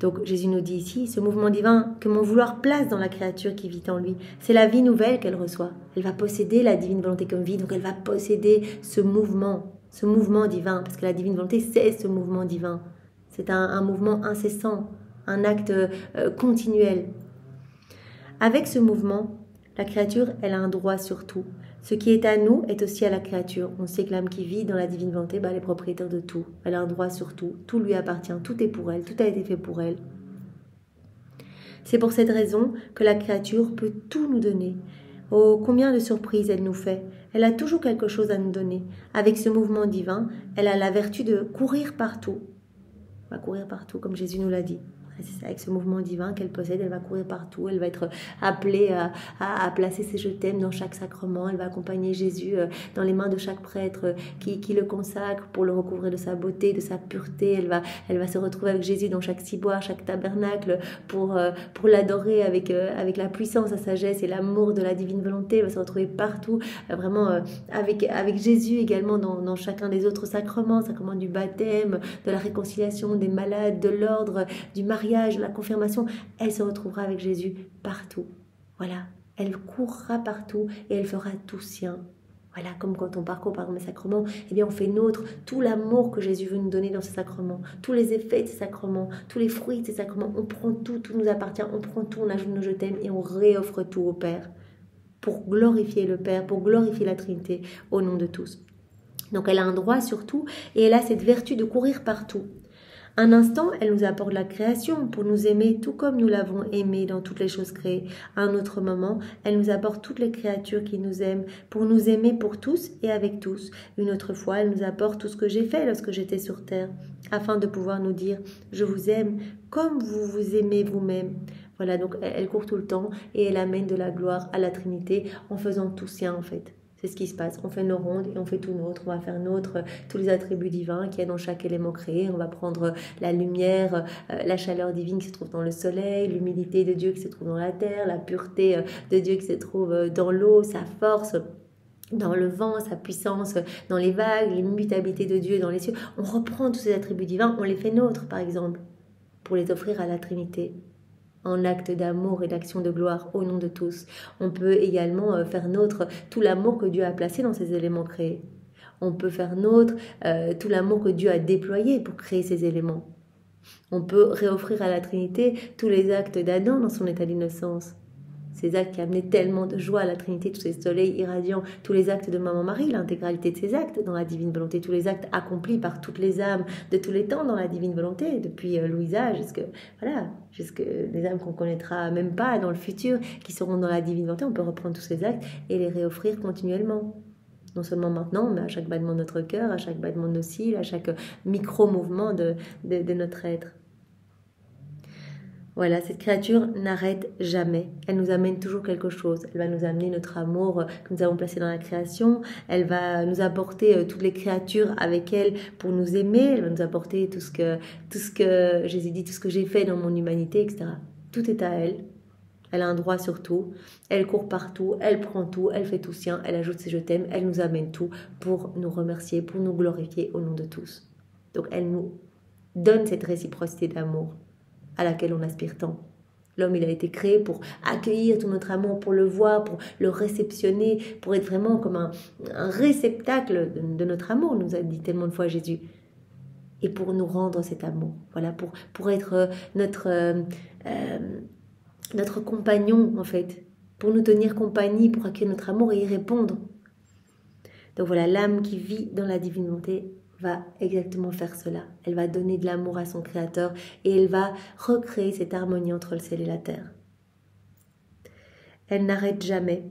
Donc Jésus nous dit ici, ce mouvement divin que mon vouloir place dans la créature qui vit en lui, c'est la vie nouvelle qu'elle reçoit. Elle va posséder la divine volonté comme vie, donc elle va posséder ce mouvement divin, parce que la divine volonté, c'est ce mouvement divin. C'est un mouvement incessant, un acte continuel. Avec ce mouvement, la créature, elle a un droit sur tout. Ce qui est à nous est aussi à la créature. On sait que l'âme qui vit dans la divine volonté, elle est propriétaire de tout. Elle a un droit sur tout. Tout lui appartient. Tout est pour elle. Tout a été fait pour elle. C'est pour cette raison que la créature peut tout nous donner. Oh, combien de surprises elle nous fait. Elle a toujours quelque chose à nous donner. Avec ce mouvement divin, elle a la vertu de courir partout. Elle va courir partout, comme Jésus nous l'a dit. C'est avec ce mouvement divin qu'elle possède, elle va courir partout, elle va être appelée à placer ses je t'aime dans chaque sacrement, elle va accompagner Jésus dans les mains de chaque prêtre qui le consacre pour le recouvrir de sa beauté, de sa pureté, elle va se retrouver avec Jésus dans chaque ciboire, chaque tabernacle pour l'adorer avec la puissance, la sagesse et l'amour de la divine volonté, elle va se retrouver partout, vraiment avec Jésus également dans chacun des autres sacrements, sacrement du baptême, de la réconciliation des malades, de l'ordre, du mariage, de la confirmation, elle se retrouvera avec Jésus partout. Voilà, elle courra partout et elle fera tout sien. Voilà, comme quand on parcourt par exemple les sacrements, eh bien on fait nôtre tout l'amour que Jésus veut nous donner dans ces sacrements, tous les effets de ces sacrements, tous les fruits de ces sacrements, on prend tout nous appartient, on prend tout, on ajoute nos je t'aime et on réoffre tout au Père pour glorifier le Père, pour glorifier la Trinité au nom de tous. Donc elle a un droit sur tout et elle a cette vertu de courir partout. Un instant, elle nous apporte la création pour nous aimer tout comme nous l'avons aimé dans toutes les choses créées. À un autre moment, elle nous apporte toutes les créatures qui nous aiment pour nous aimer pour tous et avec tous. Une autre fois, elle nous apporte tout ce que j'ai fait lorsque j'étais sur terre, afin de pouvoir nous dire « Je vous aime comme vous vous aimez vous-même ». Voilà, donc elle court tout le temps et elle amène de la gloire à la Trinité en faisant tout sien en fait. C'est ce qui se passe. On fait nos rondes et on fait tout nôtre. On va faire nôtre tous les attributs divins qu'il y a dans chaque élément créé. On va prendre la lumière, la chaleur divine qui se trouve dans le soleil, l'humilité de Dieu qui se trouve dans la terre, la pureté de Dieu qui se trouve dans l'eau, sa force dans le vent, sa puissance dans les vagues, l'immutabilité de Dieu dans les cieux. On reprend tous ces attributs divins, on les fait nôtres par exemple, pour les offrir à la Trinité. En acte d'amour et d'action de gloire au nom de tous. On peut également faire nôtre tout l'amour que Dieu a placé dans ces éléments créés. On peut faire nôtre tout l'amour que Dieu a déployé pour créer ces éléments. On peut réoffrir à la Trinité tous les actes d'Adam dans son état d'innocence. Ces actes qui amenaient tellement de joie à la Trinité, tous ces soleils irradiants, tous les actes de Maman Marie, l'intégralité de ces actes dans la divine volonté, tous les actes accomplis par toutes les âmes de tous les temps dans la divine volonté, depuis Louisa jusque les âmes qu'on connaîtra même pas dans le futur, qui seront dans la divine volonté. On peut reprendre tous ces actes et les réoffrir continuellement. Non seulement maintenant, mais à chaque battement de notre cœur, à chaque battement de nos cils, à chaque micro-mouvement de notre être. Voilà, cette créature n'arrête jamais. Elle nous amène toujours quelque chose. Elle va nous amener notre amour que nous avons placé dans la création. Elle va nous apporter toutes les créatures avec elle pour nous aimer. Elle va nous apporter tout ce que Jésus dit, tout ce que j'ai fait dans mon humanité, etc. Tout est à elle. Elle a un droit sur tout. Elle court partout. Elle prend tout. Elle fait tout sien. Elle ajoute ses je t'aime. Elle nous amène tout pour nous remercier, pour nous glorifier au nom de tous. Donc elle nous donne cette réciprocité d'amour à laquelle on aspire tant. L'homme, il a été créé pour accueillir tout notre amour, pour le voir, pour le réceptionner, pour être vraiment comme un réceptacle de notre amour, nous a dit tellement de fois Jésus. Et pour nous rendre cet amour, voilà, pour être notre compagnon, en fait, pour nous tenir compagnie, pour accueillir notre amour et y répondre. Donc voilà, l'âme qui vit dans la divine volonté va exactement faire cela. Elle va donner de l'amour à son Créateur et elle va recréer cette harmonie entre le ciel et la terre. Elle n'arrête jamais.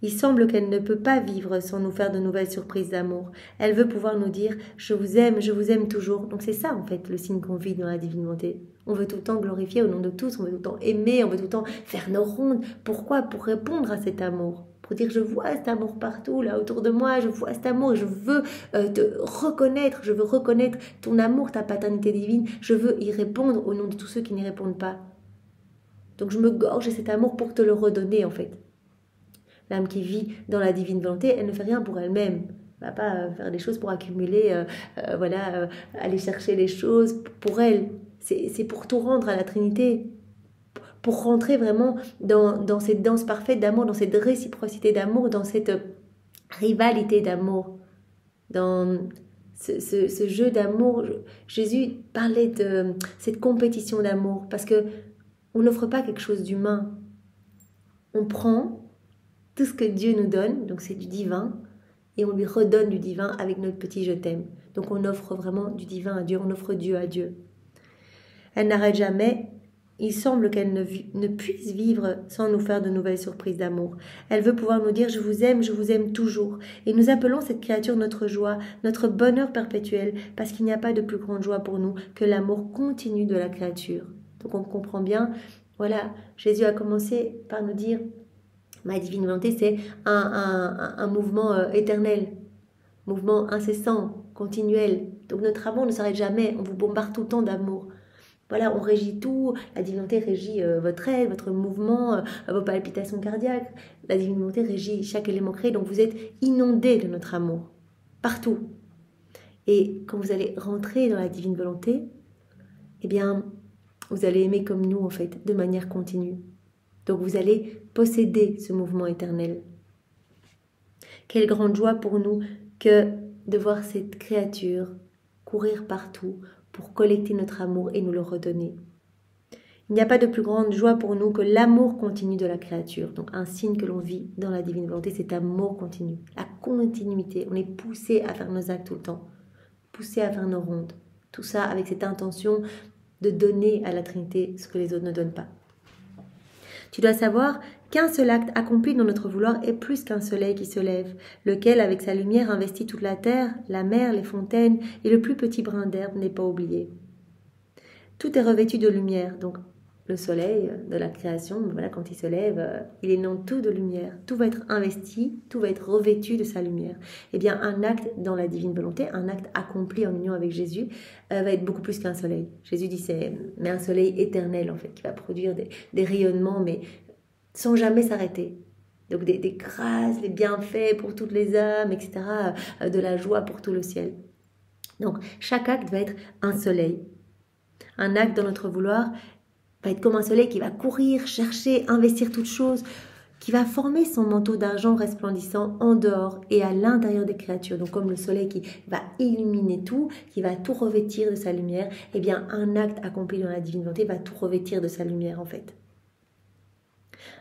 Il semble qu'elle ne peut pas vivre sans nous faire de nouvelles surprises d'amour. Elle veut pouvoir nous dire « je vous aime toujours ». Donc c'est ça en fait le signe qu'on vit dans la divine volonté. On veut tout le temps glorifier au nom de tous, on veut tout le temps aimer, on veut tout le temps faire nos rondes. Pourquoi ? Pour répondre à cet amour. Pour dire je vois cet amour partout là autour de moi, je vois cet amour, je veux te reconnaître, je veux reconnaître ton amour, ta paternité divine, je veux y répondre au nom de tous ceux qui n'y répondent pas. Donc je me gorge de cet amour pour te le redonner en fait. L'âme qui vit dans la divine volonté, elle ne fait rien pour elle-même. Elle va pas faire des choses pour accumuler, voilà, aller chercher les choses pour elle. C'est pour tout rendre à la Trinité, pour rentrer vraiment dans cette danse parfaite d'amour, dans cette réciprocité d'amour, dans cette rivalité d'amour, dans ce jeu d'amour. Jésus parlait de cette compétition d'amour, parce que on n'offre pas quelque chose d'humain. On prend tout ce que Dieu nous donne, donc c'est du divin, et on lui redonne du divin avec notre petit je t'aime. Donc on offre vraiment du divin à Dieu, on offre Dieu à Dieu. Elle n'arrête jamais. Il semble qu'elle ne puisse vivre sans nous faire de nouvelles surprises d'amour. Elle veut pouvoir nous dire « je vous aime toujours ». Et nous appelons cette créature notre joie, notre bonheur perpétuel, parce qu'il n'y a pas de plus grande joie pour nous que l'amour continu de la créature. Donc on comprend bien, voilà, Jésus a commencé par nous dire « ma divine volonté, c'est un mouvement éternel, mouvement incessant, continuel. Donc notre amour ne s'arrête jamais, on vous bombarde tout le temps d'amour. » Voilà, on régit tout, la divinité régit votre aide, votre mouvement, vos palpitations cardiaques. La divinité régit chaque élément créé, donc vous êtes inondé de notre amour, partout. Et quand vous allez rentrer dans la divine volonté, eh bien, vous allez aimer comme nous, en fait, de manière continue. Donc vous allez posséder ce mouvement éternel. Quelle grande joie pour nous que de voir cette créature courir partout, pour collecter notre amour et nous le redonner. Il n'y a pas de plus grande joie pour nous que l'amour continu de la créature. Donc un signe que l'on vit dans la divine volonté, c'est amour continu. La continuité, on est poussé à faire nos actes tout le temps, poussé à faire nos rondes. Tout ça avec cette intention de donner à la Trinité ce que les autres ne donnent pas. Tu dois savoir qu'un seul acte accompli dans notre vouloir est plus qu'un soleil qui se lève, lequel, avec sa lumière, investit toute la terre, la mer, les fontaines, et le plus petit brin d'herbe n'est pas oublié. Tout est revêtu de lumière, donc le soleil de la création, voilà, quand il se lève, il inonde tout de lumière. Tout va être investi, tout va être revêtu de sa lumière. Eh bien, un acte dans la divine volonté, un acte accompli en union avec Jésus, va être beaucoup plus qu'un soleil. Jésus dit c'est un soleil éternel, en fait, qui va produire des rayonnements, mais sans jamais s'arrêter. Donc des grâces, des bienfaits pour toutes les âmes, etc., de la joie pour tout le ciel. Donc, chaque acte va être un soleil. Un acte dans notre vouloir va être comme un soleil qui va courir, chercher, investir toute chose, qui va former son manteau d'argent resplendissant en dehors et à l'intérieur des créatures. Donc comme le soleil qui va illuminer tout, qui va tout revêtir de sa lumière, eh bien un acte accompli dans la divine volonté va tout revêtir de sa lumière en fait.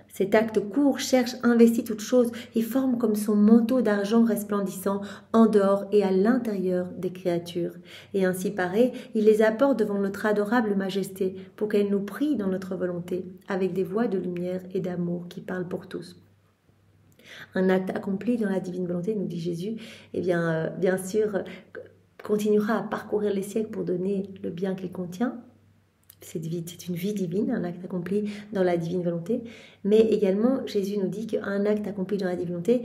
Cet acte court, cherche, investit toute chose et forme comme son manteau d'argent resplendissant en dehors et à l'intérieur des créatures. Et ainsi paré, il les apporte devant notre adorable majesté pour qu'elle nous prie dans notre volonté, avec des voix de lumière et d'amour qui parlent pour tous. Un acte accompli dans la divine volonté, nous dit Jésus, eh bien, bien sûr, continuera à parcourir les siècles pour donner le bien qu'il contient. C'est une vie divine, un acte accompli dans la divine volonté. Mais également, Jésus nous dit qu'un acte accompli dans la divine volonté,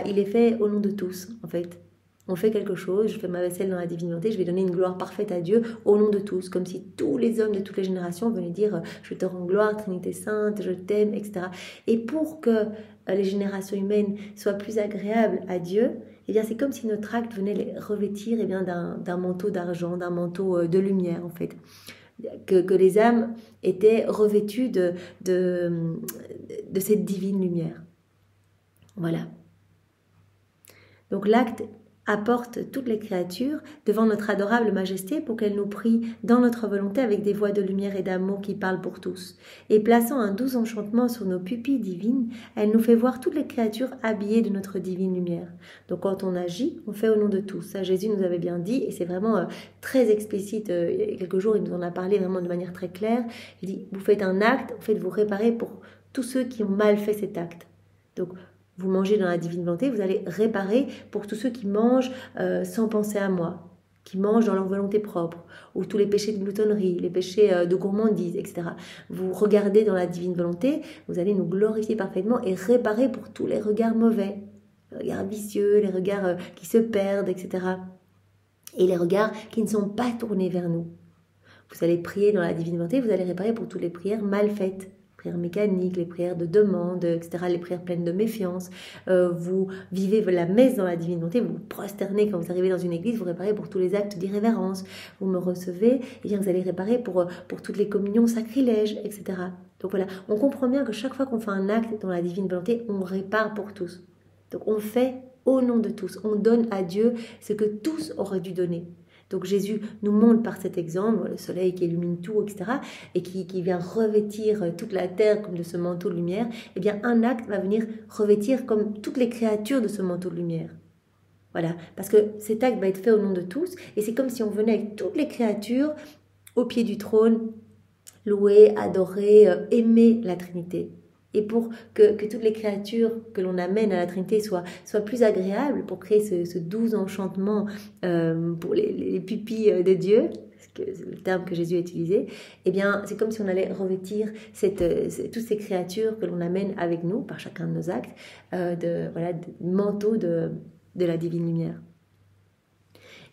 il est fait au nom de tous, en fait. On fait quelque chose, je fais ma vaisselle dans la divine volonté, je vais donner une gloire parfaite à Dieu au nom de tous, comme si tous les hommes de toutes les générations venaient dire « je te rends gloire, Trinité Sainte, je t'aime », etc. Et pour que les générations humaines soient plus agréables à Dieu, eh bien, c'est comme si notre acte venait les revêtir d'un manteau d'argent, d'un manteau de lumière, en fait. Que les âmes étaient revêtues de cette divine lumière. Voilà. Donc l'acte apporte toutes les créatures devant notre adorable majesté pour qu'elle nous prie dans notre volonté avec des voix de lumière et d'amour qui parlent pour tous. Et plaçant un doux enchantement sur nos pupilles divines, elle nous fait voir toutes les créatures habillées de notre divine lumière. Donc quand on agit, on fait au nom de tous. Ça, Jésus nous avait bien dit, et c'est vraiment très explicite. Il y a quelques jours, il nous en a parlé vraiment de manière très claire. Il dit, vous faites un acte, vous faites vous réparer pour tous ceux qui ont mal fait cet acte. Donc, vous mangez dans la divine volonté, vous allez réparer pour tous ceux qui mangent sans penser à moi, qui mangent dans leur volonté propre, ou tous les péchés de gloutonnerie, les péchés de gourmandise, etc. Vous regardez dans la divine volonté, vous allez nous glorifier parfaitement et réparer pour tous les regards mauvais, les regards vicieux, les regards qui se perdent, etc. Et les regards qui ne sont pas tournés vers nous. Vous allez prier dans la divine volonté, vous allez réparer pour toutes les prières mal faites. prières mécaniques, les prières de demande, etc., les prières pleines de méfiance. Vous vivez la messe dans la divine volonté, vous vous prosternez quand vous arrivez dans une église, vous réparez pour tous les actes d'irrévérence. Vous me recevez, et bien vous allez réparer pour toutes les communions sacrilèges, etc. Donc voilà, on comprend bien que chaque fois qu'on fait un acte dans la divine volonté, on répare pour tous. Donc on fait au nom de tous, on donne à Dieu ce que tous auraient dû donner. Donc Jésus nous montre par cet exemple, le soleil qui illumine tout, etc., et qui vient revêtir toute la terre comme de ce manteau de lumière, eh bien un acte va venir revêtir comme toutes les créatures de ce manteau de lumière. Voilà, parce que cet acte va être fait au nom de tous, et c'est comme si on venait avec toutes les créatures au pied du trône, louer, adorer, aimer la Trinité. Et pour que toutes les créatures que l'on amène à la Trinité soient plus agréables, pour créer ce doux enchantement pour les pupilles de Dieu, c'est le terme que Jésus a utilisé, eh bien, c'est comme si on allait revêtir toutes ces créatures que l'on amène avec nous, par chacun de nos actes, de manteau de la divine lumière.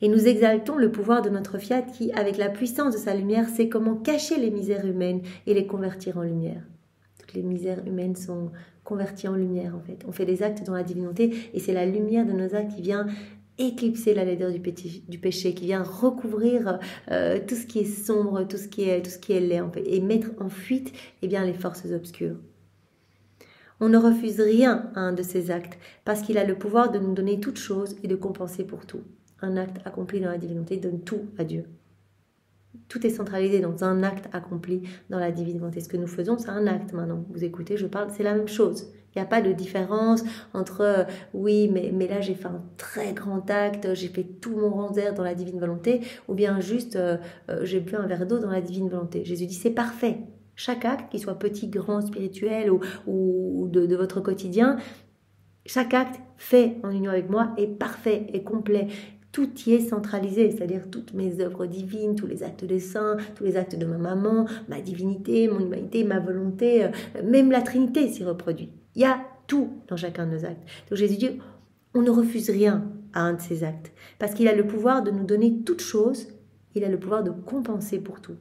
Et nous exaltons le pouvoir de notre Fiat qui, avec la puissance de sa lumière, sait comment cacher les misères humaines et les convertir en lumière. Les misères humaines sont converties en lumière, en fait. On fait des actes dans la divinité et c'est la lumière de nos actes qui vient éclipser la laideur du péché, qui vient recouvrir tout ce qui est sombre, tout ce qui est laid, en fait, et mettre en fuite les forces obscures. On ne refuse rien à un de ces actes parce qu'il a le pouvoir de nous donner toute chose et de compenser pour tout. Un acte accompli dans la divinité donne tout à Dieu. Tout est centralisé dans un acte accompli dans la divine volonté. Ce que nous faisons, c'est un acte maintenant. Vous écoutez, je parle, c'est la même chose. Il n'y a pas de différence entre oui, mais là j'ai fait un très grand acte, j'ai fait tout mon rosaire dans la divine volonté, ou bien juste j'ai bu un verre d'eau dans la divine volonté. Jésus dit c'est parfait. Chaque acte, qu'il soit petit, grand, spirituel ou de votre quotidien, chaque acte fait en union avec moi est parfait, est complet. Tout y est centralisé, c'est-à-dire toutes mes œuvres divines, tous les actes des saints, tous les actes de ma maman, ma divinité, mon humanité, ma volonté, même la Trinité s'y reproduit. Il y a tout dans chacun de nos actes. Donc Jésus dit, on ne refuse rien à un de ces actes, parce qu'il a le pouvoir de nous donner toute chose, il a le pouvoir de compenser pour tout,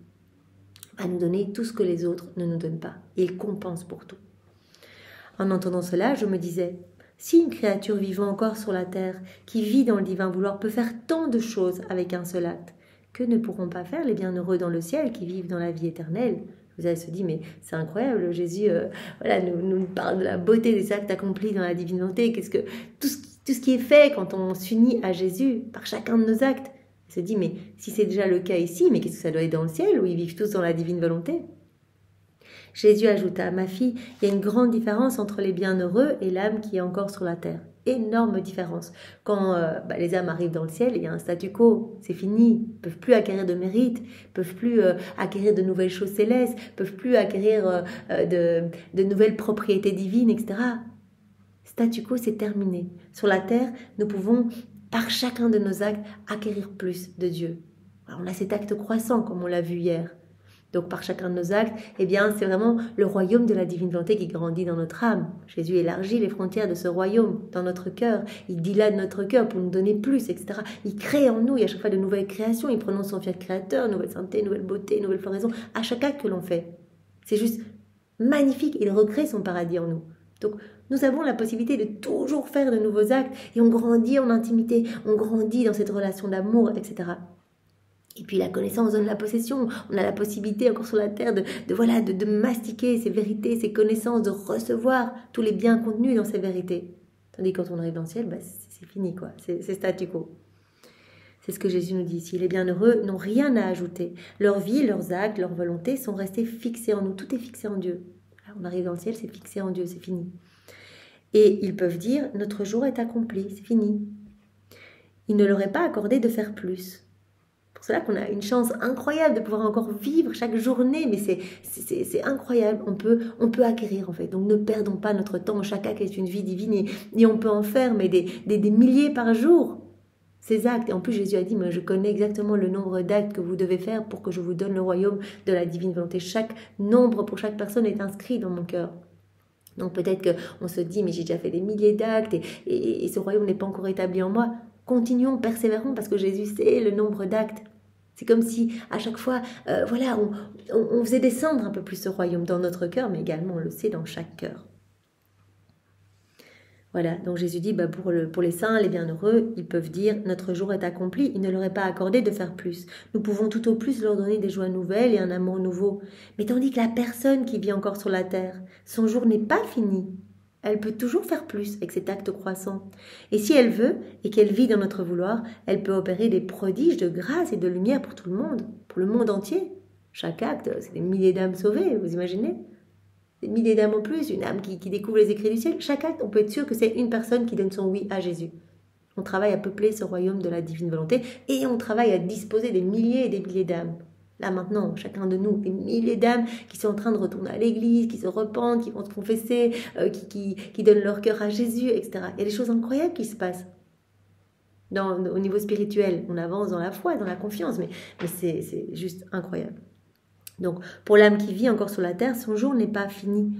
à nous donner tout ce que les autres ne nous donnent pas. Et il compense pour tout. En entendant cela, je me disais, si une créature vivant encore sur la terre, qui vit dans le divin vouloir, peut faire tant de choses avec un seul acte, que ne pourront pas faire les bienheureux dans le ciel qui vivent dans la vie éternelle? Vous allez se dire, mais c'est incroyable, Jésus nous parle de la beauté des actes accomplis dans la divine volonté. Tout ce qui est fait quand on s'unit à Jésus par chacun de nos actes. Il se dit, mais si c'est déjà le cas ici, mais qu'est-ce que ça doit être dans le ciel où ils vivent tous dans la divine volonté? Jésus ajouta, ma fille, il y a une grande différence entre les bienheureux et l'âme qui est encore sur la terre. Énorme différence. Quand les âmes arrivent dans le ciel, il y a un statu quo, c'est fini. Ils ne peuvent plus acquérir de mérite, ils ne peuvent plus acquérir de nouvelles choses célestes, ils ne peuvent plus acquérir de nouvelles propriétés divines, etc. Statu quo, c'est terminé. Sur la terre, nous pouvons, par chacun de nos actes, acquérir plus de Dieu. Alors, on a cet acte croissant, comme on l'a vu hier. Donc par chacun de nos actes, c'est vraiment le royaume de la divine volonté qui grandit dans notre âme. Jésus élargit les frontières de ce royaume dans notre cœur. Il dilate notre cœur pour nous donner plus, etc. Il crée en nous, il y a à chaque fois de nouvelles créations. Il prononce son fiat créateur, nouvelle santé, nouvelle beauté, nouvelle floraison, à chaque acte que l'on fait. C'est juste magnifique. Il recrée son paradis en nous. Donc nous avons la possibilité de toujours faire de nouveaux actes et on grandit en intimité, on grandit dans cette relation d'amour, etc. Et puis la connaissance donne la possession. On a la possibilité encore sur la terre de mastiquer ces vérités, ces connaissances, de recevoir tous les biens contenus dans ces vérités. Tandis que quand on arrive dans le ciel, c'est fini, quoi. C'est statu quo. C'est ce que Jésus nous dit ici. Les bienheureux n'ont rien à ajouter. Leur vie, leurs actes, leurs volontés sont restés fixés en nous. Tout est fixé en Dieu. Là, on arrive dans le ciel, c'est fixé en Dieu, c'est fini. Et ils peuvent dire, notre jour est accompli, c'est fini. Il ne leur est pas accordé de faire plus. C'est pour cela qu'on a une chance incroyable de pouvoir encore vivre chaque journée, mais c'est incroyable, on peut acquérir en fait. Donc ne perdons pas notre temps, chaque acte est une vie divine et on peut en faire mais des milliers par jour, ces actes. Et en plus Jésus a dit, mais je connais exactement le nombre d'actes que vous devez faire pour que je vous donne le royaume de la divine volonté. Chaque nombre pour chaque personne est inscrit dans mon cœur. Donc peut-être qu'on se dit, mais j'ai déjà fait des milliers d'actes et ce royaume n'est pas encore établi en moi. Continuons, persévérons, parce que Jésus sait le nombre d'actes. C'est comme si à chaque fois, voilà, on faisait descendre un peu plus ce royaume dans notre cœur, mais également, on le sait, dans chaque cœur. Voilà, donc Jésus dit, pour les saints, les bienheureux, ils peuvent dire, notre jour est accompli, il ne leur est pas accordé de faire plus. Nous pouvons tout au plus leur donner des joies nouvelles et un amour nouveau. Mais tandis que la personne qui vit encore sur la terre, son jour n'est pas fini. Elle peut toujours faire plus avec cet acte croissant. Et si elle veut, et qu'elle vit dans notre vouloir, elle peut opérer des prodiges de grâce et de lumière pour tout le monde, pour le monde entier. Chaque acte, c'est des milliers d'âmes sauvées, vous imaginez ? Des milliers d'âmes en plus, une âme qui découvre les écrits du ciel. Chaque acte, on peut être sûr que c'est une personne qui donne son oui à Jésus. On travaille à peupler ce royaume de la divine volonté et on travaille à disposer des milliers et des milliers d'âmes. Là maintenant, chacun de nous, des milliers d'âmes qui sont en train de retourner à l'église, qui se repentent, qui vont se confesser, qui donnent leur cœur à Jésus, etc. Il y a des choses incroyables qui se passent. Au niveau spirituel, on avance dans la foi, dans la confiance, mais c'est juste incroyable. Donc, pour l'âme qui vit encore sur la terre, son jour n'est pas fini.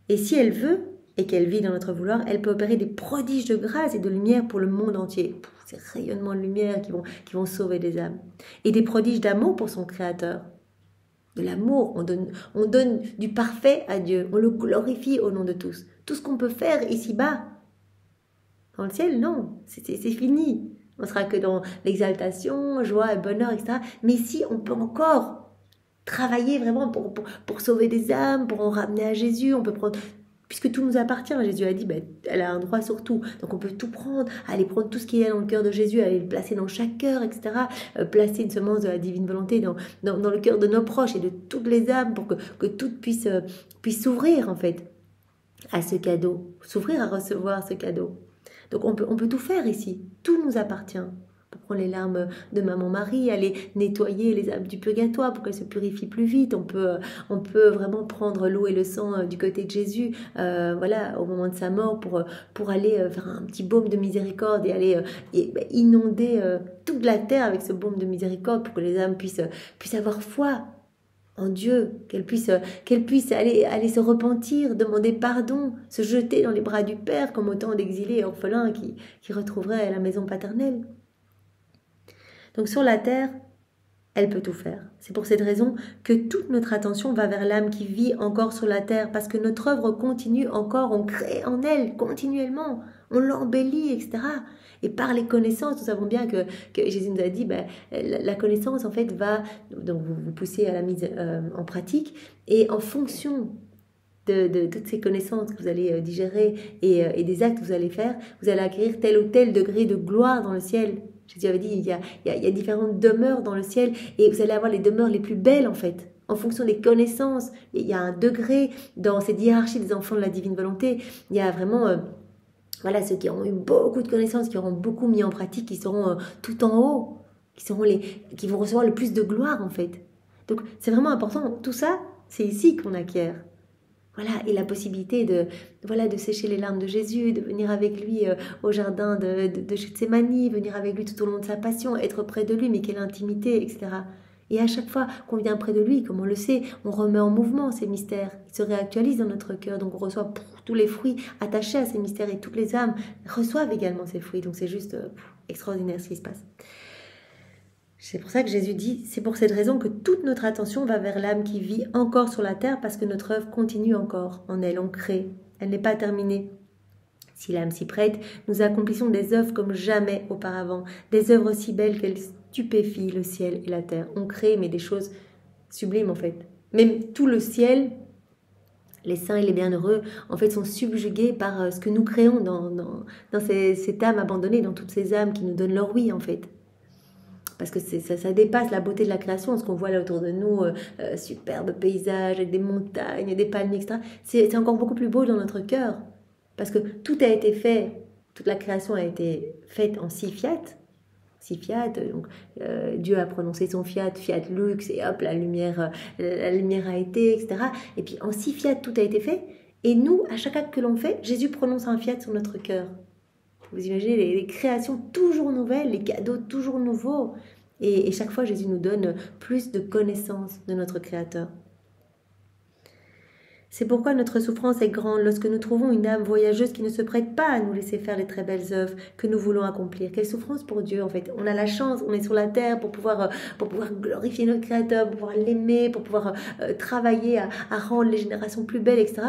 Et si elle veut, et qu'elle vit dans notre vouloir, elle peut opérer des prodiges de grâce et de lumière pour le monde entier. Ces rayonnements de lumière qui vont sauver des âmes. Et des prodiges d'amour pour son Créateur. De l'amour, on donne du parfait à Dieu. On le glorifie au nom de tous. Tout ce qu'on peut faire ici-bas. Dans le ciel, non. C'est fini. On sera que dans l'exaltation, joie et bonheur, etc. Mais ici, on peut encore travailler vraiment pour sauver des âmes, pour en ramener à Jésus. On peut prendre, puisque tout nous appartient. Jésus a dit, elle a un droit sur tout. Donc on peut tout prendre, aller prendre tout ce qui est dans le cœur de Jésus, aller le placer dans chaque cœur, etc. Placer une semence de la divine volonté dans le cœur de nos proches et de toutes les âmes pour que toutes puissent s'ouvrir en fait à ce cadeau, s'ouvrir à recevoir ce cadeau. Donc on peut tout faire ici. Tout nous appartient. On peut prendre les larmes de maman Marie, aller nettoyer les âmes du purgatoire pour qu'elles se purifient plus vite. On peut vraiment prendre l'eau et le sang du côté de Jésus, au moment de sa mort, pour aller faire un petit baume de miséricorde et aller inonder toute la terre avec ce baume de miséricorde pour que les âmes puissent avoir foi en Dieu, qu'elle puisse aller se repentir, demander pardon, se jeter dans les bras du Père comme autant d'exilés et orphelins qui retrouveraient la maison paternelle. Donc sur la terre, elle peut tout faire. C'est pour cette raison que toute notre attention va vers l'âme qui vit encore sur la terre, parce que notre œuvre continue encore, on crée en elle continuellement, on l'embellit, etc. Et par les connaissances, nous savons bien que Jésus nous a dit, la connaissance en fait va, donc vous poussez à la mise en pratique, et en fonction de toutes ces connaissances que vous allez digérer et des actes que vous allez faire, vous allez acquérir tel ou tel degré de gloire dans le ciel. Jésus avait dit, il y a différentes demeures dans le ciel et vous allez avoir les demeures les plus belles en fait. En fonction des connaissances, il y a un degré dans cette hiérarchie des enfants de la divine volonté. Il y a vraiment ceux qui auront eu beaucoup de connaissances, qui auront beaucoup mis en pratique, qui seront tout en haut, qui vont recevoir le plus de gloire en fait. Donc c'est vraiment important. Tout ça, c'est ici qu'on acquiert. Voilà, et la possibilité de sécher les larmes de Jésus, de venir avec lui au jardin de Gethsémani, venir avec lui tout au long de sa passion, être près de lui, mais quelle intimité, etc. Et à chaque fois qu'on vient près de lui, comme on le sait, on remet en mouvement ces mystères. Ils se réactualisent dans notre cœur, donc on reçoit tous les fruits attachés à ces mystères et toutes les âmes reçoivent également ces fruits. Donc c'est juste extraordinaire ce qui se passe. C'est pour ça que Jésus dit, c'est pour cette raison que toute notre attention va vers l'âme qui vit encore sur la terre, parce que notre œuvre continue encore en elle, on crée, elle n'est pas terminée. Si l'âme s'y prête, nous accomplissons des œuvres comme jamais auparavant, des œuvres si belles qu'elles stupéfient le ciel et la terre. On crée, mais des choses sublimes en fait. Même tout le ciel, les saints et les bienheureux, en fait, sont subjugués par ce que nous créons dans cette âme abandonnée, dans toutes ces âmes qui nous donnent leur oui en fait. Parce que ça dépasse la beauté de la création, ce qu'on voit là autour de nous, superbe paysage avec des montagnes, des palmiers, etc. C'est encore beaucoup plus beau dans notre cœur, parce que tout a été fait, toute la création a été faite en six fiat, donc Dieu a prononcé son fiat lux, et hop, la lumière a été, etc. Et puis en six fiat, tout a été fait, et nous, à chaque acte que l'on fait, Jésus prononce un fiat sur notre cœur. Vous imaginez les créations toujours nouvelles, les cadeaux toujours nouveaux. Et chaque fois, Jésus nous donne plus de connaissances de notre Créateur. C'est pourquoi notre souffrance est grande lorsque nous trouvons une âme voyageuse qui ne se prête pas à nous laisser faire les très belles œuvres que nous voulons accomplir. Quelle souffrance pour Dieu en fait. On a la chance, on est sur la terre pour pouvoir glorifier notre Créateur, pour pouvoir l'aimer, pour pouvoir travailler à rendre les générations plus belles, etc.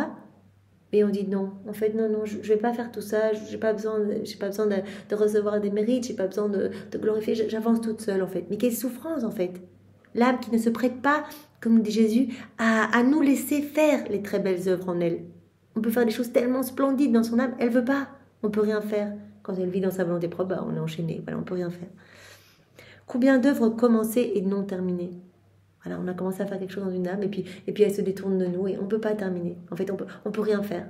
Mais on dit non, en fait non, je vais pas faire tout ça, j'ai pas besoin de recevoir des mérites, j'ai pas besoin de glorifier, j'avance toute seule en fait. Mais quelle souffrance en fait. L'âme qui ne se prête pas, comme dit Jésus, à nous laisser faire les très belles œuvres en elle. On peut faire des choses tellement splendides dans son âme, elle veut pas, on peut rien faire. Quand elle vit dans sa volonté propre, on est enchaîné, voilà, on peut rien faire. Combien d'œuvres commencées et non terminées? Voilà, on a commencé à faire quelque chose dans une âme et puis elle se détourne de nous et on ne peut pas terminer. En fait, on peut rien faire.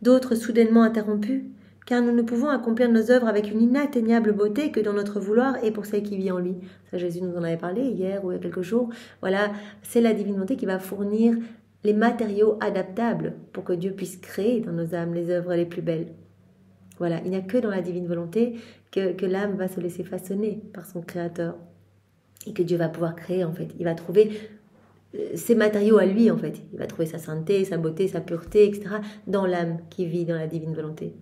D'autres soudainement interrompues, car nous ne pouvons accomplir nos œuvres avec une inatteignable beauté que dans notre vouloir et pour celle qui vit en lui. Ça, Jésus nous en avait parlé hier ou il y a quelques jours. Voilà, c'est la divine volonté qui va fournir les matériaux adaptables pour que Dieu puisse créer dans nos âmes les œuvres les plus belles. Voilà, il n'y a que dans la divine volonté que l'âme va se laisser façonner par son Créateur et que Dieu va pouvoir créer en fait. Il va trouver ses matériaux à lui en fait. Il va trouver sa sainteté, sa beauté, sa pureté, etc. dans l'âme qui vit dans la divine volonté.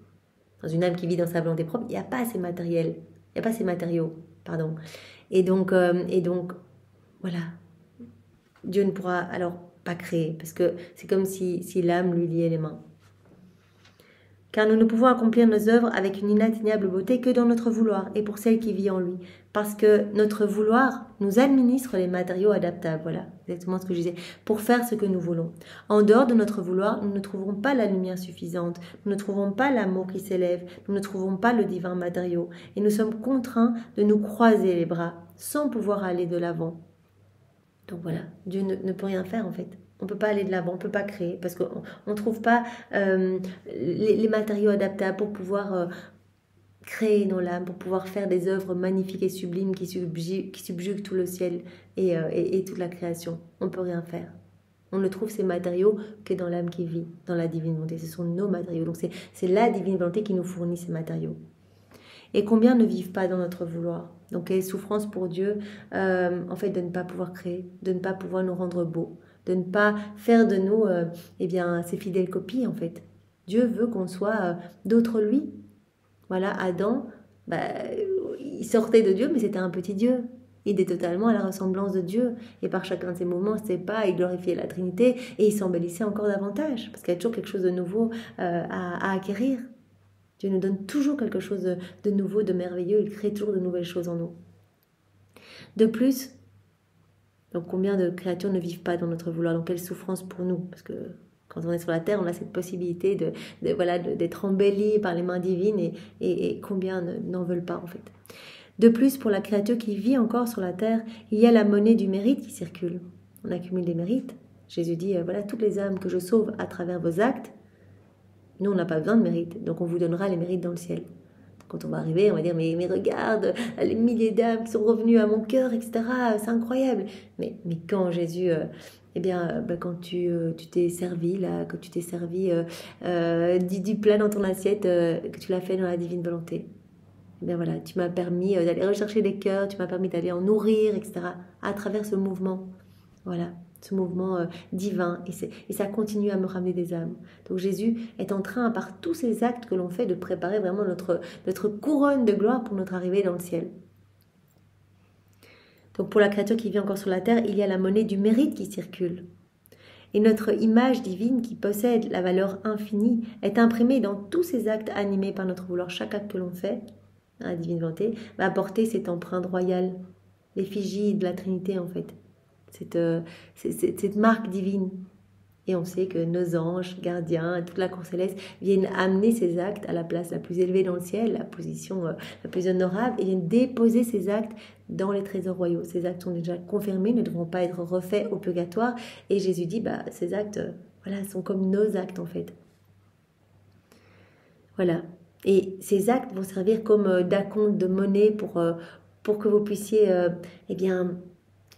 Dans une âme qui vit dans sa volonté propre, il n'y a pas ces matériels, il n'y a pas ces matériaux, pardon. Et donc, voilà, Dieu ne pourra alors pas créer, parce que c'est comme si l'âme lui liait les mains. Car nous ne pouvons accomplir nos œuvres avec une inatteignable beauté que dans notre vouloir et pour celle qui vit en lui. Parce que notre vouloir nous administre les matériaux adaptables, voilà, exactement ce que je disais, pour faire ce que nous voulons. En dehors de notre vouloir, nous ne trouverons pas la lumière suffisante, nous ne trouverons pas l'amour qui s'élève, nous ne trouverons pas le divin matériau, et nous sommes contraints de nous croiser les bras, sans pouvoir aller de l'avant. Donc voilà, Dieu ne peut rien faire en fait. On ne peut pas aller de l'avant, on ne peut pas créer, parce qu'on ne trouve pas les matériaux adaptables pour pouvoir créer dans l'âme, pour pouvoir faire des œuvres magnifiques et sublimes qui subjuguent tout le ciel et toute la création. On ne peut rien faire. On ne trouve ces matériaux que dans l'âme qui vit, dans la divine volonté. Ce sont nos matériaux. Donc c'est la divine volonté qui nous fournit ces matériaux. Et combien ne vivent pas dans notre vouloir? Donc quelle souffrance pour Dieu, en fait, de ne pas pouvoir créer, de ne pas pouvoir nous rendre beaux, de ne pas faire de nous ses fidèles copies en fait. Dieu veut qu'on soit d'autres lui. Voilà, Adam, il sortait de Dieu, mais c'était un petit Dieu. Il était totalement à la ressemblance de Dieu. Et par chacun de ses mouvements, il glorifiait la Trinité et il s'embellissait encore davantage. Parce qu'il y a toujours quelque chose de nouveau à acquérir. Dieu nous donne toujours quelque chose de nouveau, de merveilleux. Il crée toujours de nouvelles choses en nous. De plus, donc combien de créatures ne vivent pas dans notre vouloir? Donc quelle souffrance pour nous? Parce que quand on est sur la terre, on a cette possibilité d'être embellis par les mains divines et combien n'en veulent pas en fait. De plus, pour la créature qui vit encore sur la terre, il y a la monnaie du mérite qui circule. On accumule des mérites. Jésus dit, voilà, toutes les âmes que je sauve à travers vos actes, nous on n'a pas besoin de mérite, donc on vous donnera les mérites dans le ciel. Quand on va arriver, on va dire, mais regarde, les milliers d'âmes qui sont revenues à mon cœur, etc. C'est incroyable. Mais quand Jésus... quand tu t'es servi là, que tu t'es servi du plat dans ton assiette, que tu l'as fait dans la divine volonté. Voilà, tu m'as permis d'aller rechercher des cœurs, tu m'as permis d'aller en nourrir, etc. à travers ce mouvement. Voilà, ce mouvement divin. Et ça continue à me ramener des âmes. Donc Jésus est en train, par tous ces actes que l'on fait, de préparer vraiment notre couronne de gloire pour notre arrivée dans le ciel. Donc pour la créature qui vit encore sur la terre, il y a la monnaie du mérite qui circule. Et notre image divine qui possède la valeur infinie est imprimée dans tous ces actes animés par notre vouloir. Chaque acte que l'on fait, dans la divine volonté, va apporter cette empreinte royale, l'effigie de la Trinité en fait, cette marque divine. Et on sait que nos anges, gardiens, toute la cour céleste viennent amener ces actes à la place la plus élevée dans le ciel, la position la plus honorable, et viennent déposer ces actes dans les trésors royaux. Ces actes sont déjà confirmés, ne devront pas être refaits au purgatoire. Et Jésus dit, ces actes sont comme nos actes en fait. Voilà. Et ces actes vont servir comme d'acompte de monnaie pour que vous puissiez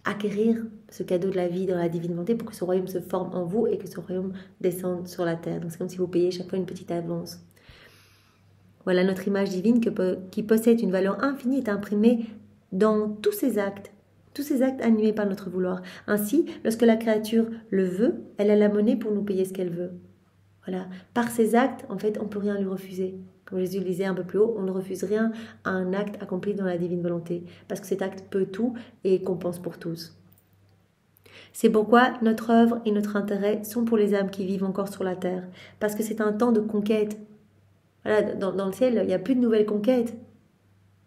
acquérir ce cadeau de la vie dans la divine volonté pour que ce royaume se forme en vous et que ce royaume descende sur la terre. Donc c'est comme si vous payiez chaque fois une petite avance. Voilà, notre image divine qui possède une valeur infinie est imprimée dans tous ces actes tous ces actes animés par notre vouloir. Ainsi, lorsque la créature le veut, elle a la monnaie pour nous payer ce qu'elle veut. Voilà. Par ces actes, en fait, on ne peut rien lui refuser. Comme Jésus le disait un peu plus haut, on ne refuse rien à un acte accompli dans la divine volonté, parce que cet acte peut tout et compense pour tous. C'est pourquoi notre œuvre et notre intérêt sont pour les âmes qui vivent encore sur la terre, parce que c'est un temps de conquête. Voilà, dans le ciel, il n'y a plus de nouvelles conquêtes.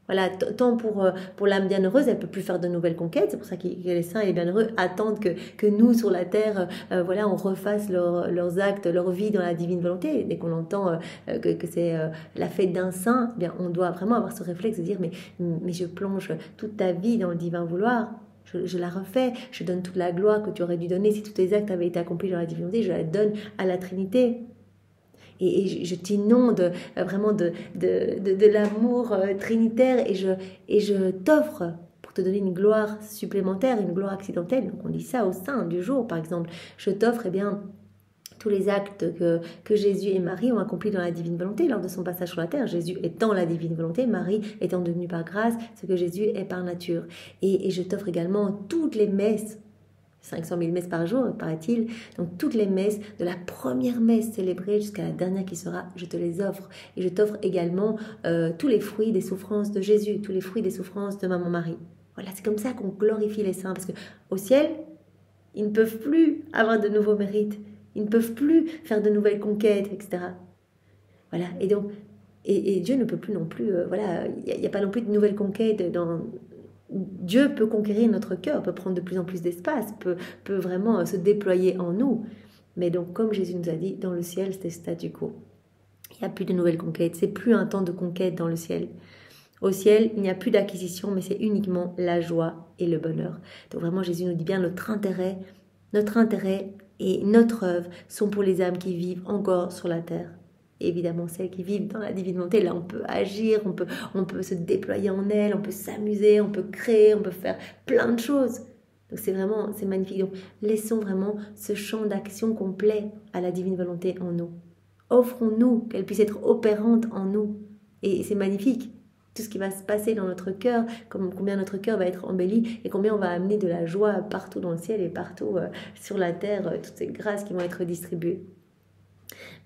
Voilà, tant pour l'âme bienheureuse, elle ne peut plus faire de nouvelles conquêtes. C'est pour ça que les saints et les bienheureux attendent que nous, sur la terre, voilà, on refasse leurs actes, leur vie dans la divine volonté. Dès qu'on entend que c'est la fête d'un saint, eh bien, on doit vraiment avoir ce réflexe de dire mais je plonge toute ta vie dans le divin vouloir. Je la refais, je donne toute la gloire que tu aurais dû donner si tous tes actes avaient été accomplis dans la divine volonté, je la donne à la Trinité. Et je t'inonde vraiment de l'amour trinitaire et je t'offre pour te donner une gloire supplémentaire, une gloire accidentelle. Donc on dit ça au sein du jour, par exemple. Je t'offre eh bien tous les actes que Jésus et Marie ont accomplis dans la divine volonté lors de son passage sur la terre. Jésus étant la divine volonté, Marie étant devenue par grâce ce que Jésus est par nature. Et je t'offre également toutes les messes, 500 000 messes par jour, paraît-il. Donc toutes les messes, de la première messe célébrée jusqu'à la dernière qui sera, je te les offre. Et je t'offre également tous les fruits des souffrances de Jésus, tous les fruits des souffrances de Maman Marie. Voilà, c'est comme ça qu'on glorifie les saints, parce qu'au ciel, ils ne peuvent plus avoir de nouveaux mérites, ils ne peuvent plus faire de nouvelles conquêtes, etc. Voilà, et donc, et Dieu ne peut plus non plus, voilà, il n'y a pas non plus de nouvelles conquêtes dans... Dieu peut conquérir notre cœur, peut prendre de plus en plus d'espace, peut vraiment se déployer en nous. Mais donc, comme Jésus nous a dit, dans le ciel, c'est statu quo. Il n'y a plus de nouvelles conquêtes, c'est plus un temps de conquête dans le ciel. Au ciel, il n'y a plus d'acquisition, mais c'est uniquement la joie et le bonheur. Donc vraiment, Jésus nous dit bien, notre intérêt et notre œuvre sont pour les âmes qui vivent encore sur la terre. Évidemment, celles qui vivent dans la divine volonté, là on peut agir, on peut se déployer en elles, on peut s'amuser, on peut créer, on peut faire plein de choses. Donc c'est magnifique. Donc laissons vraiment ce champ d'action complet à la divine volonté en nous. Offrons-nous qu'elle puisse être opérante en nous. Et c'est magnifique. Tout ce qui va se passer dans notre cœur, combien notre cœur va être embelli et combien on va amener de la joie partout dans le ciel et partout sur la terre, toutes ces grâces qui vont être distribuées.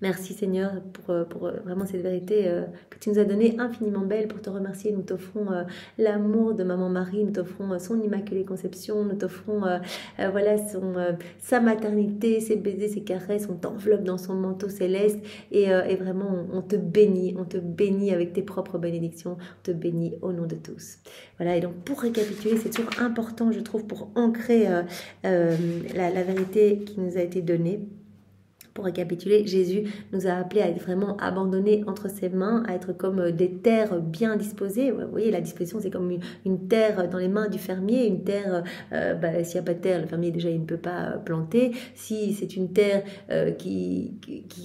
Merci Seigneur pour vraiment cette vérité que tu nous as donnée infiniment belle. Pour te remercier, nous t'offrons l'amour de Maman Marie, nous t'offrons son Immaculée Conception, nous t'offrons voilà sa maternité, ses baisers, ses caresses, on t'enveloppe dans son manteau céleste et vraiment on te bénit avec tes propres bénédictions, on te bénit au nom de tous. Voilà, et donc pour récapituler, c'est toujours important je trouve pour ancrer la vérité qui nous a été donnée. Pour récapituler, Jésus nous a appelés à être vraiment abandonnés entre ses mains, à être comme des terres bien disposées. Vous voyez, la disposition, c'est comme une terre dans les mains du fermier. Une terre, s'il n'y a pas de terre, le fermier, déjà, il ne peut pas planter. Si c'est une terre qui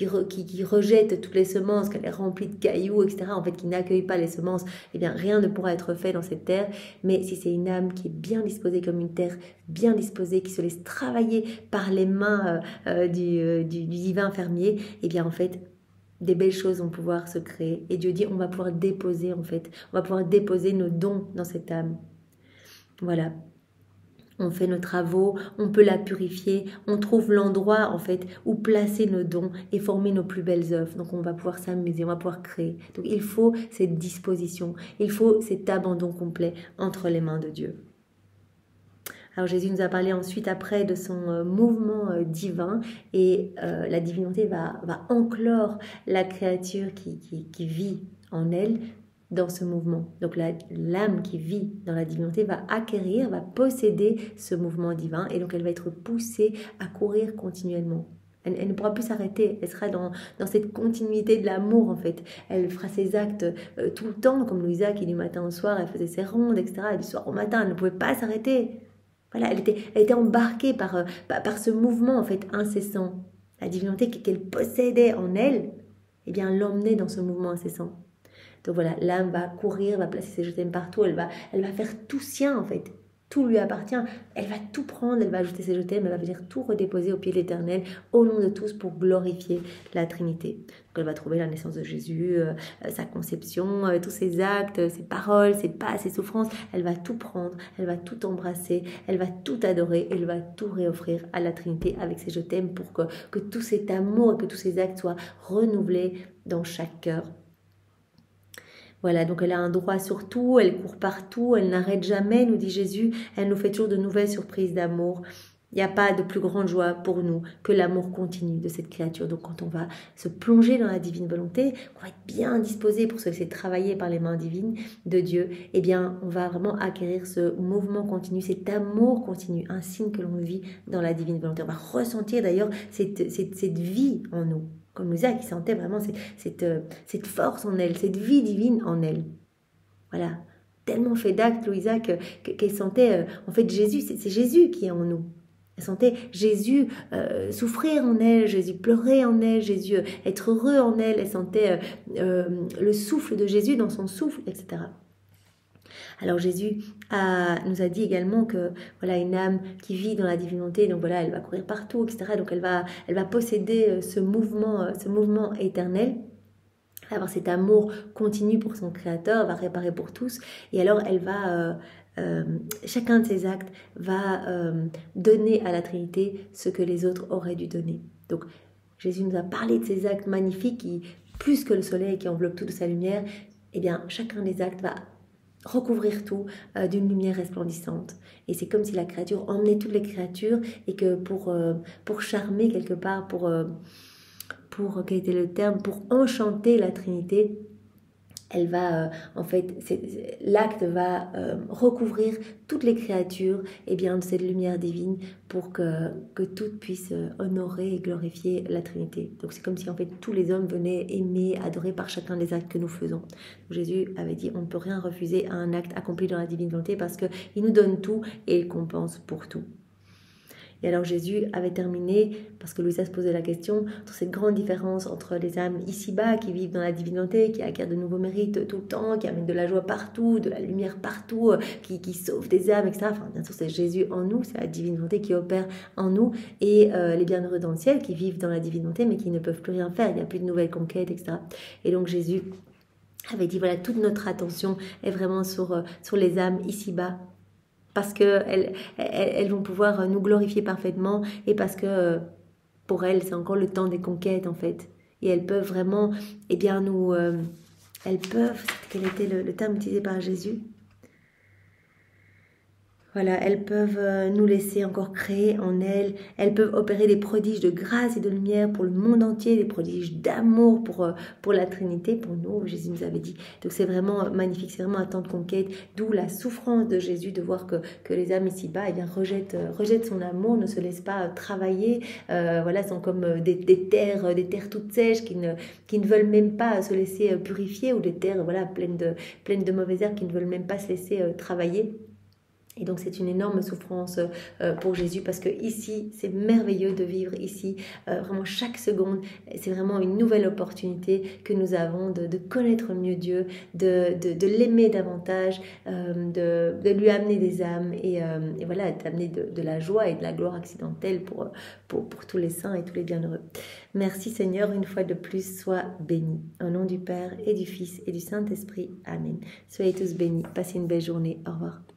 rejette toutes les semences, qu'elle est remplie de cailloux, etc., en fait, qui n'accueille pas les semences, eh bien, rien ne pourra être fait dans cette terre. Mais si c'est une âme qui est bien disposée comme une terre bien disposée, qui se laisse travailler par les mains du divin fermier, et bien en fait des belles choses vont pouvoir se créer et Dieu dit on va pouvoir déposer nos dons dans cette âme. Voilà, on fait nos travaux, on peut la purifier, on trouve l'endroit en fait où placer nos dons et former nos plus belles œuvres. Donc on va pouvoir s'amuser, on va pouvoir créer. Donc il faut cette disposition, il faut cet abandon complet entre les mains de Dieu. Alors Jésus nous a parlé ensuite après de son mouvement divin et la divinité va enclore la créature qui vit en elle dans ce mouvement. Donc l'âme qui vit dans la divinité va acquérir, va posséder ce mouvement divin et donc elle va être poussée à courir continuellement. Elle ne pourra plus s'arrêter, elle sera dans cette continuité de l'amour en fait. Elle fera ses actes tout le temps, comme Louisa qui du matin au soir, elle faisait ses rondes, etc. Et du soir au matin, elle ne pouvait pas s'arrêter. Voilà, elle était embarquée par ce mouvement en fait incessant. La divinité qu'elle possédait en elle, eh bien l'emmenait dans ce mouvement incessant. Donc voilà, l'âme va courir, va placer ses je t'aime partout, elle va faire tout sien en fait. tout lui appartient. Elle va tout prendre, elle va ajouter ses je t'aime, elle va venir tout redéposer au pied de l'Éternel, au nom de tous, pour glorifier la Trinité. Donc elle va trouver la naissance de Jésus, sa conception, tous ses actes, ses paroles, ses pas, ses souffrances. Elle va tout prendre, elle va tout embrasser, elle va tout adorer, elle va tout réoffrir à la Trinité avec ses je t'aime pour que tout cet amour et que tous ces actes soient renouvelés dans chaque cœur. Voilà, donc elle a un droit sur tout, elle court partout, elle n'arrête jamais, nous dit Jésus, elle nous fait toujours de nouvelles surprises d'amour. Il n'y a pas de plus grande joie pour nous que l'amour continu de cette créature. Donc quand on va se plonger dans la divine volonté, on va être bien disposé pour se laisser travailler par les mains divines de Dieu, eh bien on va vraiment acquérir ce mouvement continu, cet amour continu, un signe que l'on vit dans la divine volonté. On va ressentir d'ailleurs cette vie en nous. Comme Louisa qui sentait vraiment cette force en elle, cette vie divine en elle. Voilà, tellement fait d'actes, Louisa, qu'elle sentait, en fait, Jésus, c'est Jésus qui est en nous. Elle sentait Jésus souffrir en elle, Jésus pleurer en elle, Jésus être heureux en elle. Elle sentait le souffle de Jésus dans son souffle, etc. Alors Jésus nous a dit également que voilà, une âme qui vit dans la divinité, donc voilà, elle va courir partout, etc. Donc elle va posséder ce mouvement éternel, avoir cet amour continu pour son Créateur, va réparer pour tous. Et alors elle va chacun de ses actes va donner à la Trinité ce que les autres auraient dû donner. Donc Jésus nous a parlé de ces actes magnifiques qui, plus que le soleil qui enveloppe tout de sa lumière, eh bien chacun des actes va recouvrir tout d'une lumière resplendissante. Et c'est comme si la créature emmenait toutes les créatures et que pour charmer quelque part, quel était le terme, pour enchanter la Trinité, elle va, en fait, l'acte va recouvrir toutes les créatures et bien, de cette lumière divine pour que toutes puissent honorer et glorifier la Trinité. Donc c'est comme si en fait tous les hommes venaient aimer, adorer par chacun des actes que nous faisons. Jésus avait dit on ne peut rien refuser à un acte accompli dans la divine volonté parce qu'il nous donne tout et il compense pour tout. Et alors Jésus avait terminé, parce que Louisa se posait la question, sur cette grande différence entre les âmes ici-bas qui vivent dans la divinité, qui acquièrent de nouveaux mérites tout le temps, qui amènent de la joie partout, de la lumière partout, qui sauvent des âmes, etc. Enfin, bien sûr, c'est Jésus en nous, c'est la divinité qui opère en nous, et les bienheureux dans le ciel qui vivent dans la divinité, mais qui ne peuvent plus rien faire, il n'y a plus de nouvelles conquêtes, etc. Et donc Jésus avait dit, voilà, toute notre attention est vraiment sur les âmes ici-bas, parce qu'elles vont pouvoir nous glorifier parfaitement et parce que pour elles, c'est encore le temps des conquêtes en fait. Et elles peuvent vraiment, eh bien, elles peuvent, quel était le terme utilisé par Jésus ? Voilà, elles peuvent nous laisser encore créer en elles peuvent opérer des prodiges de grâce et de lumière pour le monde entier, des prodiges d'amour pour la Trinité, pour nous, Jésus nous avait dit. Donc c'est vraiment magnifique, c'est vraiment un temps de conquête, d'où la souffrance de Jésus de voir que les âmes ici-bas eh bien, rejettent son amour, ne se laissent pas travailler, voilà, sont comme des terres toutes sèches qui ne veulent même pas se laisser purifier, ou des terres voilà, pleines de mauvaises herbes qui ne veulent même pas se laisser travailler. Et donc c'est une énorme souffrance pour Jésus, parce que ici c'est merveilleux de vivre ici, vraiment chaque seconde c'est vraiment une nouvelle opportunité que nous avons de connaître mieux Dieu, de l'aimer davantage, de lui amener des âmes et voilà, d'amener de la joie et de la gloire accidentelle pour tous les saints et tous les bienheureux. Merci Seigneur, une fois de plus, sois béni. Au nom du Père et du Fils et du Saint-Esprit. Amen. Soyez tous bénis, passez une belle journée, au revoir.